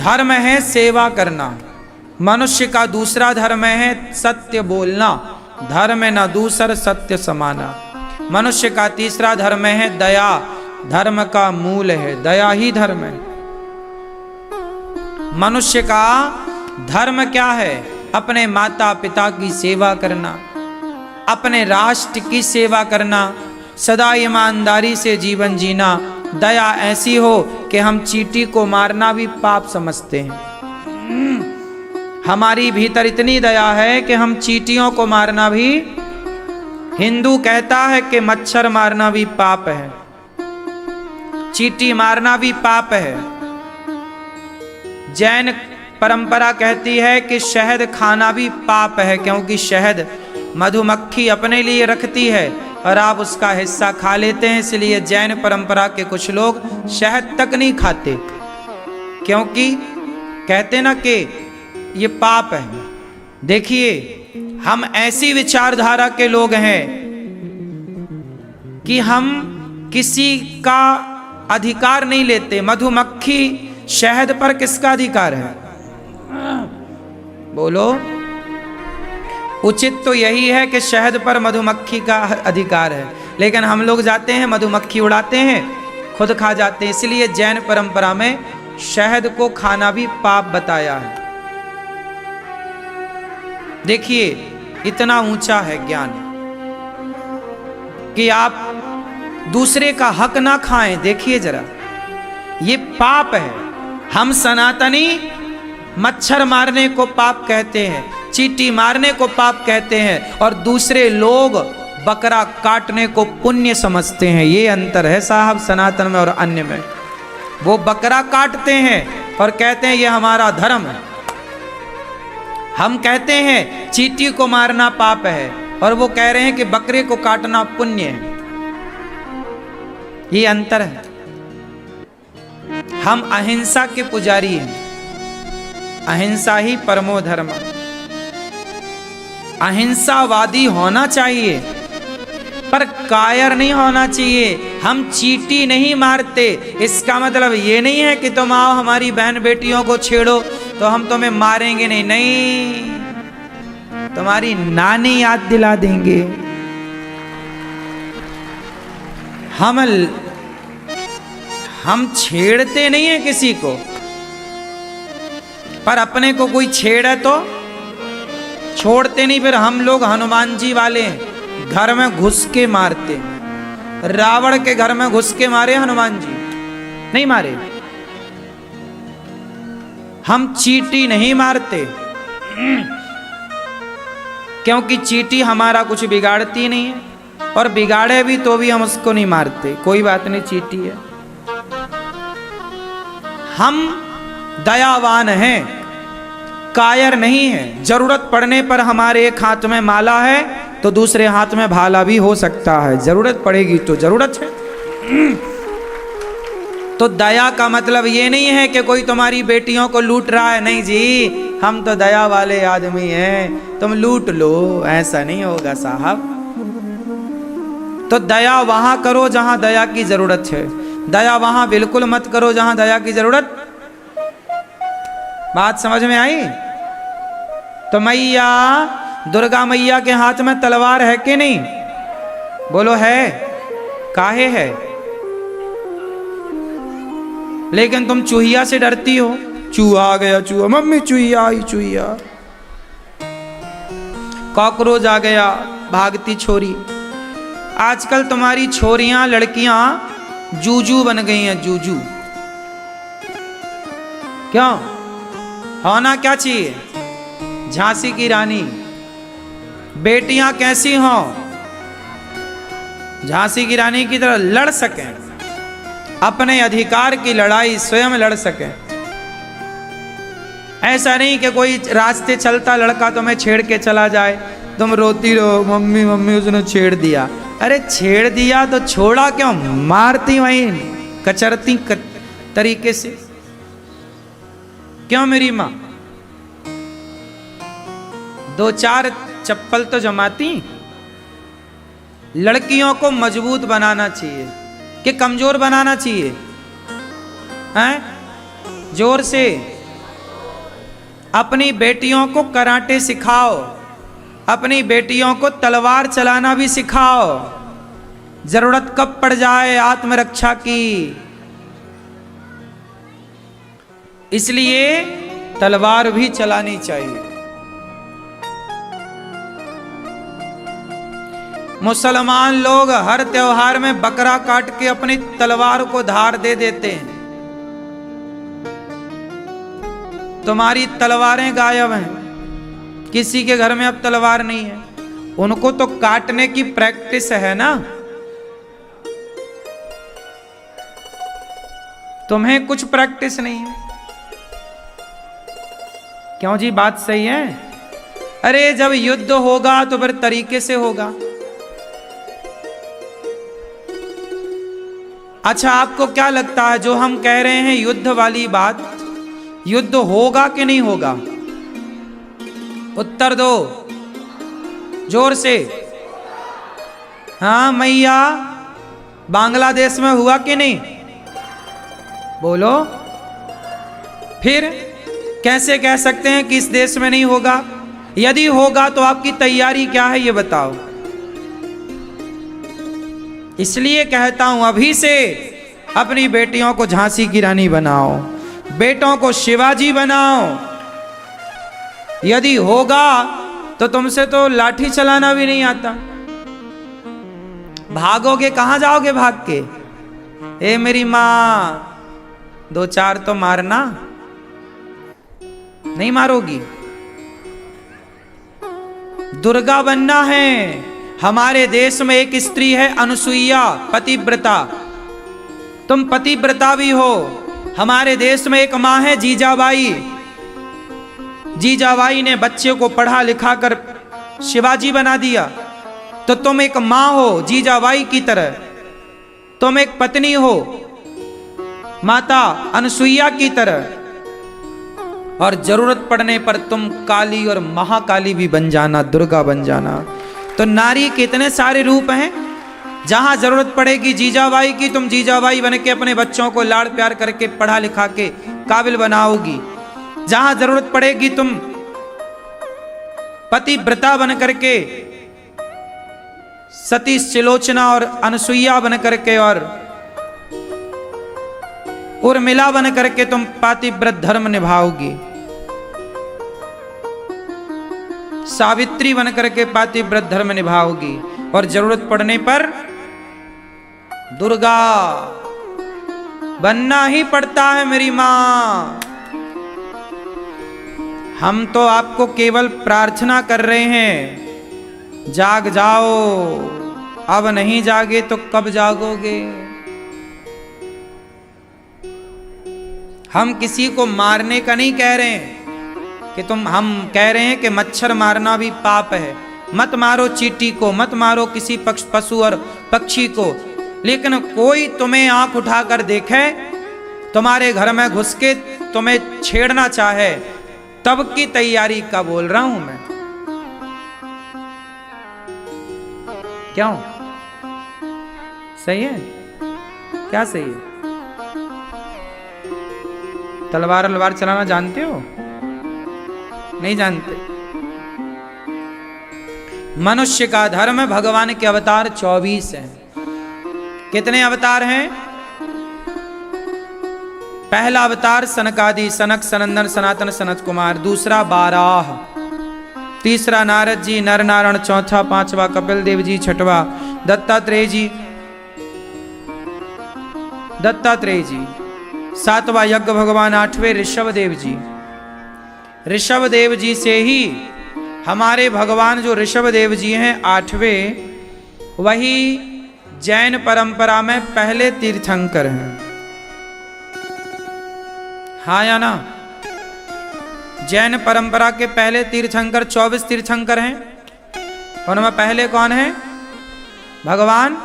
धर्म है सेवा करना। मनुष्य का दूसरा धर्म है सत्य बोलना। धर्म न दूसर सत्य समाना। मनुष्य का तीसरा धर्म है दया। धर्म का मूल है दया ही धर्म है। मनुष्य का धर्म क्या है? अपने माता पिता की सेवा करना, अपने राष्ट्र की सेवा करना, सदा ईमानदारी से जीवन जीना। दया ऐसी हो कि हम चींटी को मारना भी पाप समझते हैं। हमारी भीतर इतनी दया है कि हम चींटियों को मारना भी, हिंदू कहता है कि मच्छर मारना भी पाप है, चींटी मारना भी पाप है। जैन परंपरा कहती है कि शहद खाना भी पाप है, क्योंकि शहद मधुमक्खी अपने लिए रखती है और आप उसका हिस्सा खा लेते हैं। इसलिए जैन परंपरा के कुछ लोग शहद तक नहीं खाते, क्योंकि कहते ना कि ये पाप है। देखिए, हम ऐसी विचारधारा के लोग हैं कि हम किसी का अधिकार नहीं लेते। मधुमक्खी शहद पर किसका अधिकार है? बोलो। उचित तो यही है कि शहद पर मधुमक्खी का अधिकार है, लेकिन हम लोग जाते हैं मधुमक्खी उड़ाते हैं, खुद खा जाते हैं। इसलिए जैन परंपरा में शहद को खाना भी पाप बताया है। देखिए, इतना ऊंचा है ज्ञान कि आप दूसरे का हक ना खाएं। देखिए जरा, ये पाप है। हम सनातनी मच्छर मारने को पाप कहते हैं, चींटी मारने को पाप कहते हैं, और दूसरे लोग बकरा काटने को पुण्य समझते हैं। ये अंतर है साहब सनातन में और अन्य में। वो बकरा काटते हैं और कहते हैं ये हमारा धर्म है। हम कहते हैं चींटी को मारना पाप है, और वो कह रहे हैं कि बकरे को काटना पुण्य है। ये अंतर है। हम अहिंसा के पुजारी हैं। अहिंसा ही परमो धर्म। अहिंसावादी होना चाहिए, पर कायर नहीं होना चाहिए। हम चींटी नहीं मारते, इसका मतलब ये नहीं है कि तुम आओ हमारी बहन बेटियों को छेड़ो तो हम तुम्हें मारेंगे नहीं। नहीं, तुम्हारी नानी याद दिला देंगे। हम छेड़ते नहीं है किसी को, पर अपने को कोई छेड़े तो छोड़ते नहीं। फिर हम लोग हनुमान जी वाले हैं, घर में घुस के मारते। रावण के घर में घुस के मारे हनुमान जी? नहीं मारे। हम चींटी नहीं मारते, क्योंकि चींटी हमारा कुछ बिगाड़ती नहीं है, और बिगाड़े भी तो भी हम उसको नहीं मारते। कोई बात नहीं, चींटी है। हम दयावान हैं, कायर नहीं है। जरूरत पड़ने पर हमारे एक हाथ में माला है तो दूसरे हाथ में भाला भी हो सकता है। जरूरत पड़ेगी तो जरूरत है। तो दया का मतलब ये नहीं है कि कोई तुम्हारी बेटियों को लूट रहा है। नहीं जी, हम तो दया वाले आदमी हैं, तुम लूट लो, ऐसा नहीं होगा साहब। तो दया वहां करो जहां दया की जरूरत है। दया वहां बिल्कुल मत करो जहां दया की जरूरत। बात समझ में आई? तो मैया दुर्गा मैया के हाथ में तलवार है कि नहीं? बोलो है। काहे है? लेकिन तुम चूहिया से डरती हो। चूहा आ गया, चूहा, मम्मी चूहिया आई, चूहिया। कॉकरोच आ गया, भागती छोरी। आजकल तुम्हारी छोरियां लड़कियां जूजू बन गई हैं, जूजू। क्यों? होना क्या चाहिए? झांसी की रानी। बेटियां कैसी हों? झांसी की रानी की तरह लड़ सकें, अपने अधिकार की लड़ाई स्वयं लड़ सकें। ऐसा नहीं कि कोई रास्ते चलता लड़का तुम्हें छेड़ के चला जाए, तुम रोती रहो, मम्मी मम्मी उसने छेड़ दिया। अरे छेड़ दिया तो छोड़ा क्यों? मारती वहीं कचरती तरीके से। क्यों मेरी माँ? दो चार चप्पल तो जमाती। लड़कियों को मजबूत बनाना चाहिए कि कमजोर बनाना चाहिए? हैं? जोर से अपनी बेटियों को कराटे सिखाओ, अपनी बेटियों को तलवार चलाना भी सिखाओ, जरूरत कब पड़ जाए आत्मरक्षा की। इसलिए तलवार भी चलानी चाहिए। मुसलमान लोग हर त्योहार में बकरा काट के अपनी तलवार को धार दे देते हैं। तुम्हारी तलवारें गायब हैं, किसी के घर में अब तलवार नहीं है। उनको तो काटने की प्रैक्टिस है ना, तुम्हें कुछ प्रैक्टिस नहीं है। क्यों जी, बात सही है? अरे जब युद्ध होगा तो फिर तरीके से होगा। अच्छा, आपको क्या लगता है जो हम कह रहे हैं युद्ध वाली बात, युद्ध होगा कि नहीं होगा? उत्तर दो जोर से। हाँ मैया, बांग्लादेश में हुआ कि नहीं? बोलो। फिर कैसे कह सकते हैं कि इस देश में नहीं होगा? यदि होगा तो आपकी तैयारी क्या है ये बताओ। इसलिए कहता हूं अभी से अपनी बेटियों को झांसी की रानी बनाओ, बेटों को शिवाजी बनाओ। यदि होगा तो तुमसे तो लाठी चलाना भी नहीं आता, भागोगे कहां जाओगे भाग के? ए मेरी मां, दो चार तो मारना, नहीं मारोगी। दुर्गा बनना है। हमारे देश में एक स्त्री है अनुसुईया, पतिव्रता। तुम पतिव्रता भी हो। हमारे देश में एक मां है जीजाबाई। जीजाबाई ने बच्चे को पढ़ा लिखा कर शिवाजी बना दिया। तो तुम एक मां हो जीजाबाई की तरह, तुम एक पत्नी हो माता अनुसुईया की तरह, और जरूरत पड़ने पर तुम काली और महाकाली भी बन जाना, दुर्गा बन जाना। तो नारी के इतने सारे रूप हैं। जहां जरूरत पड़ेगी जीजाबाई की, तुम जीजाबाई बन के अपने बच्चों को लाड़ प्यार करके पढ़ा लिखा के काबिल बनाओगी। जहां जरूरत पड़ेगी तुम पतिव्रता बन करके, सती सिलोचना और अनुसुईया बन करके और उर्मिला बन करके तुम पातिव्रत धर्म निभाओगी। सावित्री बन करके पातिव्रत धर्म निभाओगी। और जरूरत पड़ने पर दुर्गा बनना ही पड़ता है मेरी मां। हम तो आपको केवल प्रार्थना कर रहे हैं, जाग जाओ। अब नहीं जागे तो कब जागोगे? हम किसी को मारने का नहीं कह रहे हैं कि हम कह रहे हैं कि मच्छर मारना भी पाप है। मत मारो चींटी को, मत मारो किसी पशु और पक्षी को। लेकिन कोई तुम्हें आंख उठाकर देखे, तुम्हारे घर में घुस के तुम्हें छेड़ना चाहे, तब की तैयारी का बोल रहा हूं मैं। क्यों? सही है? क्या सही है? तलवार अलवार चलाना जानते हो? नहीं जानते। मनुष्य का धर्म, भगवान के अवतार 24 हैं। कितने अवतार हैं? पहला अवतार सनकादि, सनक, सनंदन, सनातन, सनत कुमार। दूसरा बाराह, तीसरा नारद जी, नर नारायण। चौथा, पांचवा कपिल देव जी। छठवा दत्तात्रेय जी, दत्तात्रेय जी। सातवां यज्ञ भगवान। आठवें ऋषभ देव जी। ऋषभ देव जी से ही हमारे भगवान जो ऋषभ देव जी हैं आठवें, वही जैन परंपरा में पहले तीर्थंकर हैं। हाँ या ना? जैन परंपरा के पहले तीर्थंकर 24 तीर्थंकर हैं। उनमें पहले कौन है? भगवान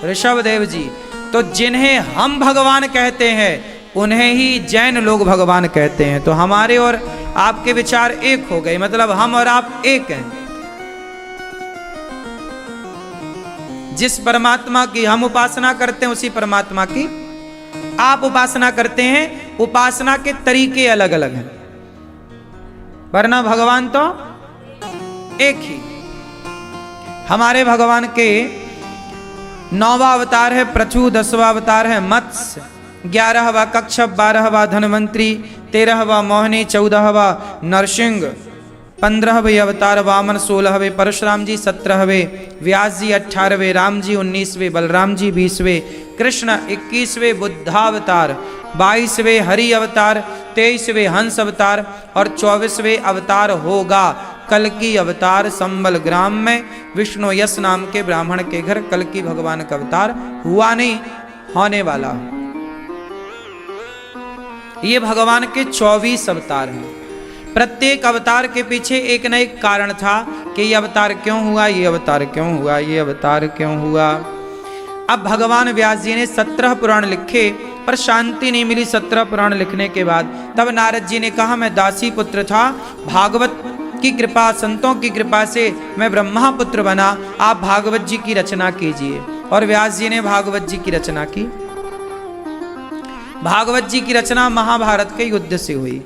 ऋषभ देव जी। तो जिन्हें हम भगवान कहते हैं उन्हें ही जैन लोग भगवान कहते हैं। तो हमारे और आपके विचार एक हो गए, मतलब हम और आप एक हैं। जिस परमात्मा की हम उपासना करते हैं उसी परमात्मा की आप उपासना करते हैं। उपासना के तरीके अलग अलग हैं। वरना भगवान तो एक ही। हमारे भगवान के 9वां अवतार है पृथु, 10वां अवतार है मत्स्य, 11वां कच्छप, 12वां धनवंतरी, 13वां मोहिनी, 14वां नरसिंह, 15वें अवतार वामन, 16वें परशुराम जी, 17वें व्यास जी, 18वें राम जी, 19वें बलराम जी, 20वें कृष्ण, 21वें बुद्धावतार, 22वें हरि अवतार, 23वें हंस अवतार और 24वें अवतार होगा कल्कि अवतार। संबल ग्राम में विष्णु यश नाम के ब्राह्मण के घर कल्कि भगवान का अवतार हुआ नहीं, होने वाला। ये भगवान के 24 अवतार हैं। प्रत्येक अवतार के पीछे एक न एक कारण था कि ये अवतार क्यों हुआ, ये अवतार क्यों हुआ, ये अवतार क्यों हुआ। अब भगवान व्यास जी ने 17 पुराण लिखे पर शांति नहीं मिली 17 पुराण लिखने के बाद। तब नारद जी ने कहा मैं दासी पुत्र था, भागवत की कृपा, संतों की कृपा से मैं ब्रह्मा पुत्र बना, आप भागवत जी की रचना कीजिए। और व्यास जी ने भागवत जी की रचना की। भागवत जी की रचना महाभारत के युद्ध से हुई।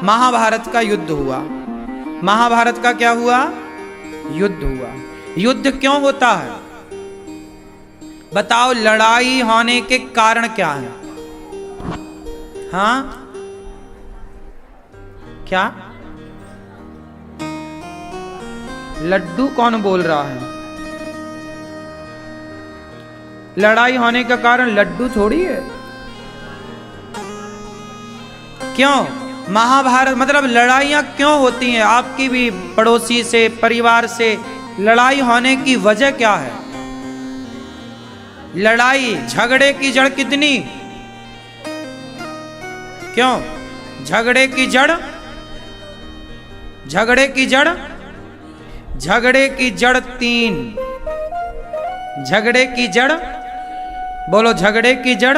महाभारत का युद्ध हुआ। महाभारत का क्या हुआ? युद्ध हुआ। युद्ध क्यों होता है बताओ? लड़ाई होने के कारण क्या है? हाँ क्या? लड्डू कौन बोल रहा है? लड़ाई होने का कारण लड्डू थोड़ी है। क्यों? महाभारत मतलब लड़ाइयां क्यों होती हैं? आपकी भी पड़ोसी से, परिवार से लड़ाई होने की वजह क्या है? लड़ाई झगड़े की जड़ कितनी? क्यों? झगड़े की जड़, झगड़े की जड़, झगड़े की जड़ 3। झगड़े की जड़, बोलो झगड़े की जड़।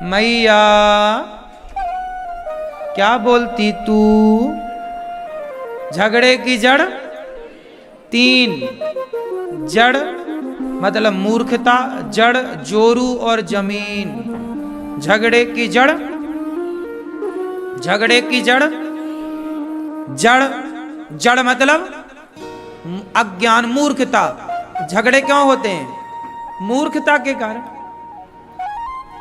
मैया क्या बोलती तू? झगड़े की जड़ 3। जड़ मतलब मूर्खता, जड़ जोरू और जमीन। झगड़े की जड़, झगड़े की जड़, जड़ जड़ मतलब अज्ञान, मूर्खता। झगड़े क्यों होते हैं? मूर्खता के कारण।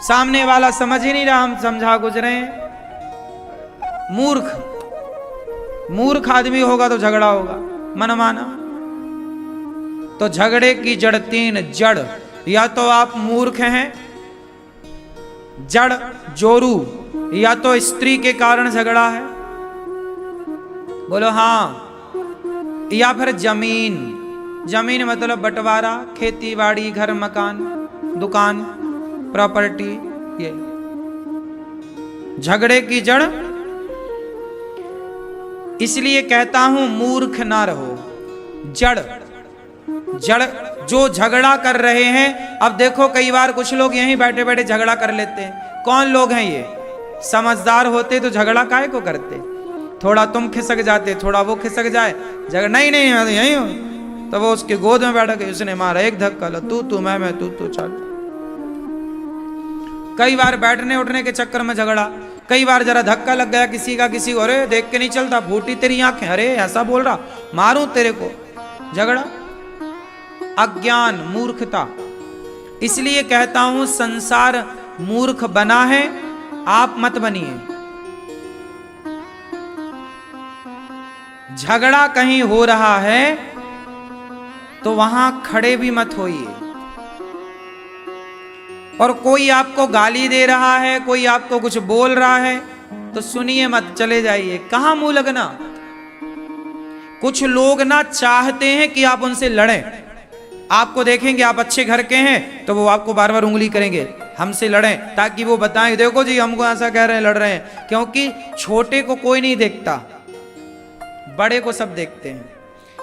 सामने वाला समझ ही नहीं रहा, हम समझा गुजरे हैं। मूर्ख, मूर्ख आदमी होगा तो झगड़ा होगा, मनमाना। तो झगड़े की जड़ 3। जड़ या तो आप मूर्ख हैं, जड़ जोरू या तो स्त्री के कारण झगड़ा है, बोलो हाँ। या फिर जमीन, जमीन मतलब बंटवारा, खेती बाड़ी, घर मकान, दुकान, प्रॉपर्टी। ये झगड़े की जड़। इसलिए कहता हूं मूर्ख ना रहो। जड़, जड़ जो झगड़ा कर रहे हैं। अब देखो कई बार कुछ लोग यहीं बैठे बैठे झगड़ा कर लेते हैं। कौन लोग हैं ये? समझदार होते तो झगड़ा काहे को करते? थोड़ा तुम खिसक जाते, थोड़ा वो खिसक जाए, झगड़ा नहीं नहीं मैं तो यहीं हूं, तो वो उसके गोद में बैठा के उसने मारा एक धक्का, लो तू मैं तू चल। कई बार बैठने उठने के चक्कर में झगड़ा, कई बार जरा धक्का लग गया किसी का किसी को, अरे देख के नहीं चलता, फूटी तेरी आंखें, अरे ऐसा बोल रहा, मारूं तेरे को। झगड़ा अज्ञान, मूर्खता। इसलिए कहता हूं संसार मूर्ख बना है, आप मत बनिए। झगड़ा कहीं हो रहा है तो वहां खड़े भी मत होइए। और कोई आपको गाली दे रहा है, कोई आपको कुछ बोल रहा है तो सुनिए मत, चले जाइए। कहां मुंह लगना? कुछ लोग ना चाहते हैं कि आप उनसे लड़ें। आपको देखेंगे आप अच्छे घर के हैं तो वो आपको बार बार उंगली करेंगे, हमसे लड़ें, ताकि वो बताएं देखो जी हमको ऐसा कह रहे हैं, लड़ रहे हैं। क्योंकि छोटे को कोई नहीं देखता, बड़े को सब देखते हैं।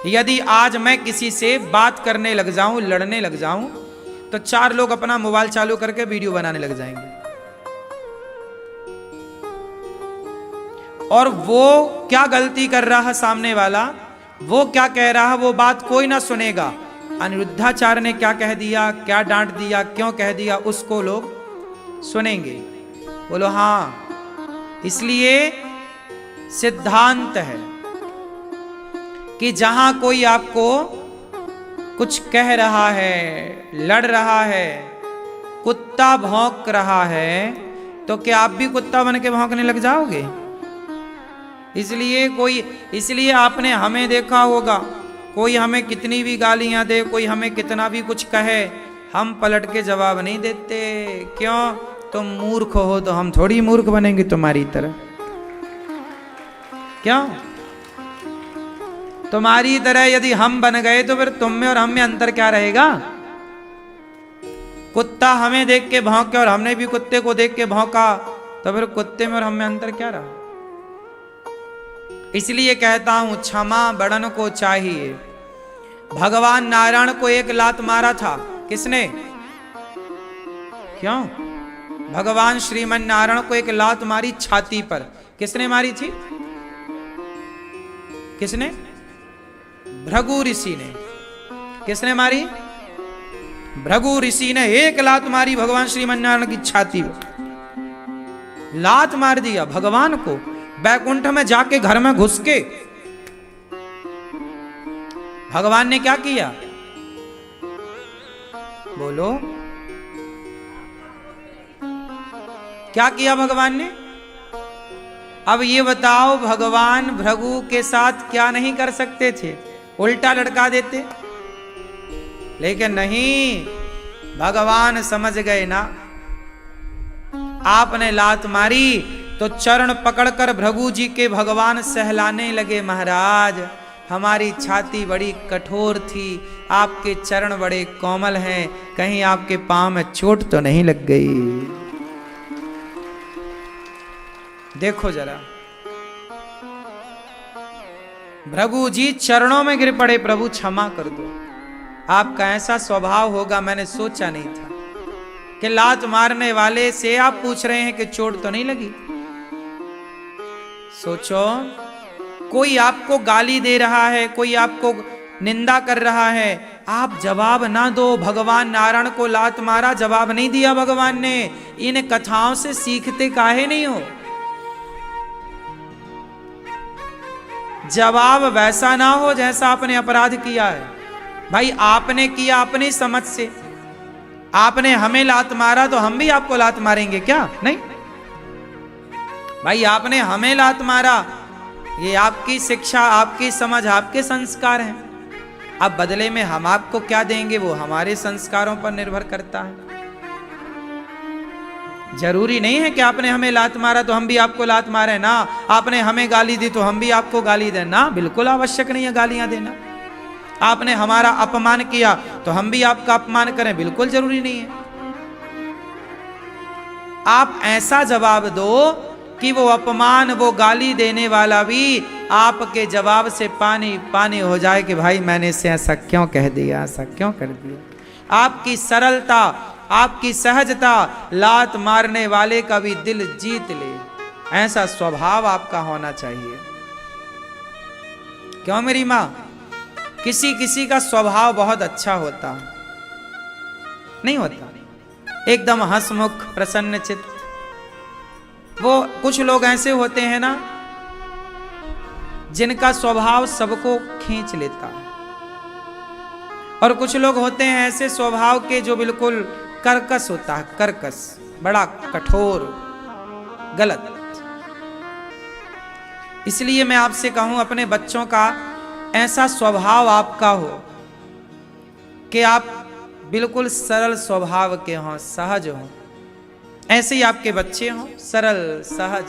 यदि आज मैं किसी से बात करने लग जाऊं, लड़ने लग जाऊं, तो 4 लोग अपना मोबाइल चालू करके वीडियो बनाने लग जाएंगे। और वो क्या गलती कर रहा है सामने वाला, वो क्या कह रहा है, वो बात कोई ना सुनेगा। अनिरुद्धाचार्य ने क्या कह दिया, क्या डांट दिया, क्यों कह दिया, उसको लोग सुनेंगे। बोलो हाँ। इसलिए सिद्धांत है कि जहां कोई आपको कुछ कह रहा है, लड़ रहा है, कुत्ता भौंक रहा है, तो क्या आप भी कुत्ता बन के भौंकने लग जाओगे? इसलिए आपने हमें देखा होगा, कोई हमें कितनी भी गालियां दे, कोई हमें कितना भी कुछ कहे, हम पलट के जवाब नहीं देते। क्यों? तुम मूर्ख हो तो हम थोड़ी मूर्ख बनेंगे तुम्हारी तरह। क्यों? तुम्हारी तरह यदि हम बन गए तो फिर तुम में और हम में अंतर क्या रहेगा? कुत्ता हमें देख के भौंके और हमने भी कुत्ते को देख के भौंका, तो फिर कुत्ते में और हम में अंतर क्या रहा? इसलिए कहता हूं, क्षमा बड़न को चाहिए। भगवान नारायण को एक लात मारा था, किसने? क्यों? भगवान श्रीमन नारायण को एक लात मारी छाती पर, किसने मारी थी? किसने? भृगु ऋषि ने। किसने मारी? भृगु ऋषि ने एक लात मारी भगवान श्रीमन नारायण की छाती पर। लात मार दिया भगवान को, बैकुंठ में जाके घर में घुस के। भगवान ने क्या किया? बोलो, क्या किया भगवान ने? अब ये बताओ, भगवान भृगु के साथ क्या नहीं कर सकते थे? उल्टा लटका देते। लेकिन नहीं, भगवान समझ गए ना, आपने लात मारी तो चरण पकड़कर भृगु जी के भगवान सहलाने लगे। महाराज, हमारी छाती बड़ी कठोर थी, आपके चरण बड़े कोमल हैं, कहीं आपके पांव में चोट तो नहीं लग गई? देखो जरा, भृगु जी चरणों में गिर पड़े, प्रभु क्षमा कर दो। आपका ऐसा स्वभाव होगा मैंने सोचा नहीं था कि लात मारने वाले से आप पूछ रहे हैं कि चोट तो नहीं लगी। सोचो, कोई आपको गाली दे रहा है, कोई आपको निंदा कर रहा है, आप जवाब ना दो। भगवान नारायण को लात मारा, जवाब नहीं दिया भगवान ने। इन कथाओं से सीखते काहे नहीं हो? जवाब वैसा ना हो जैसा आपने अपराध किया है। भाई, आपने किया अपनी समझ से, आपने हमें लात मारा तो हम भी आपको लात मारेंगे क्या? नहीं भाई, आपने हमें लात मारा, ये आपकी शिक्षा, आपकी समझ, आपके संस्कार हैं। अब बदले में हम आपको क्या देंगे वो हमारे संस्कारों पर निर्भर करता है। जरूरी नहीं है कि आपने हमें लात मारा तो हम भी आपको लात मारे ना, आपने हमें गाली दी तो हम भी आपको गाली दें ना, बिल्कुल आवश्यक नहीं है गालियां देना। आपने हमारा अपमान किया तो हम भी आपका अपमान करें, बिल्कुल जरूरी नहीं है। आप ऐसा जवाब दो कि वो अपमान, वो गाली देने वाला भी आपके जवाब से पानी पानी हो जाए कि भाई मैंने इसे ऐसा क्यों कह दिया, ऐसा क्यों कर दिया। आपकी सरलता, आपकी सहजता लात मारने वाले का भी दिल जीत ले, ऐसा स्वभाव आपका होना चाहिए। क्यों मेरी मां? किसी किसी का स्वभाव बहुत अच्छा होता नहीं होता, एकदम हंसमुख प्रसन्न चित्त। वो कुछ लोग ऐसे होते हैं ना जिनका स्वभाव सबको खींच लेता है, और कुछ लोग होते हैं ऐसे स्वभाव के जो बिल्कुल कर्कश होता है, कर्कश, बड़ा कठोर, गलत। इसलिए मैं आपसे कहूं, अपने बच्चों का ऐसा स्वभाव आपका हो कि आप बिल्कुल सरल स्वभाव के हों, सहज हों। ऐसे ही आपके बच्चे हों, सरल सहज।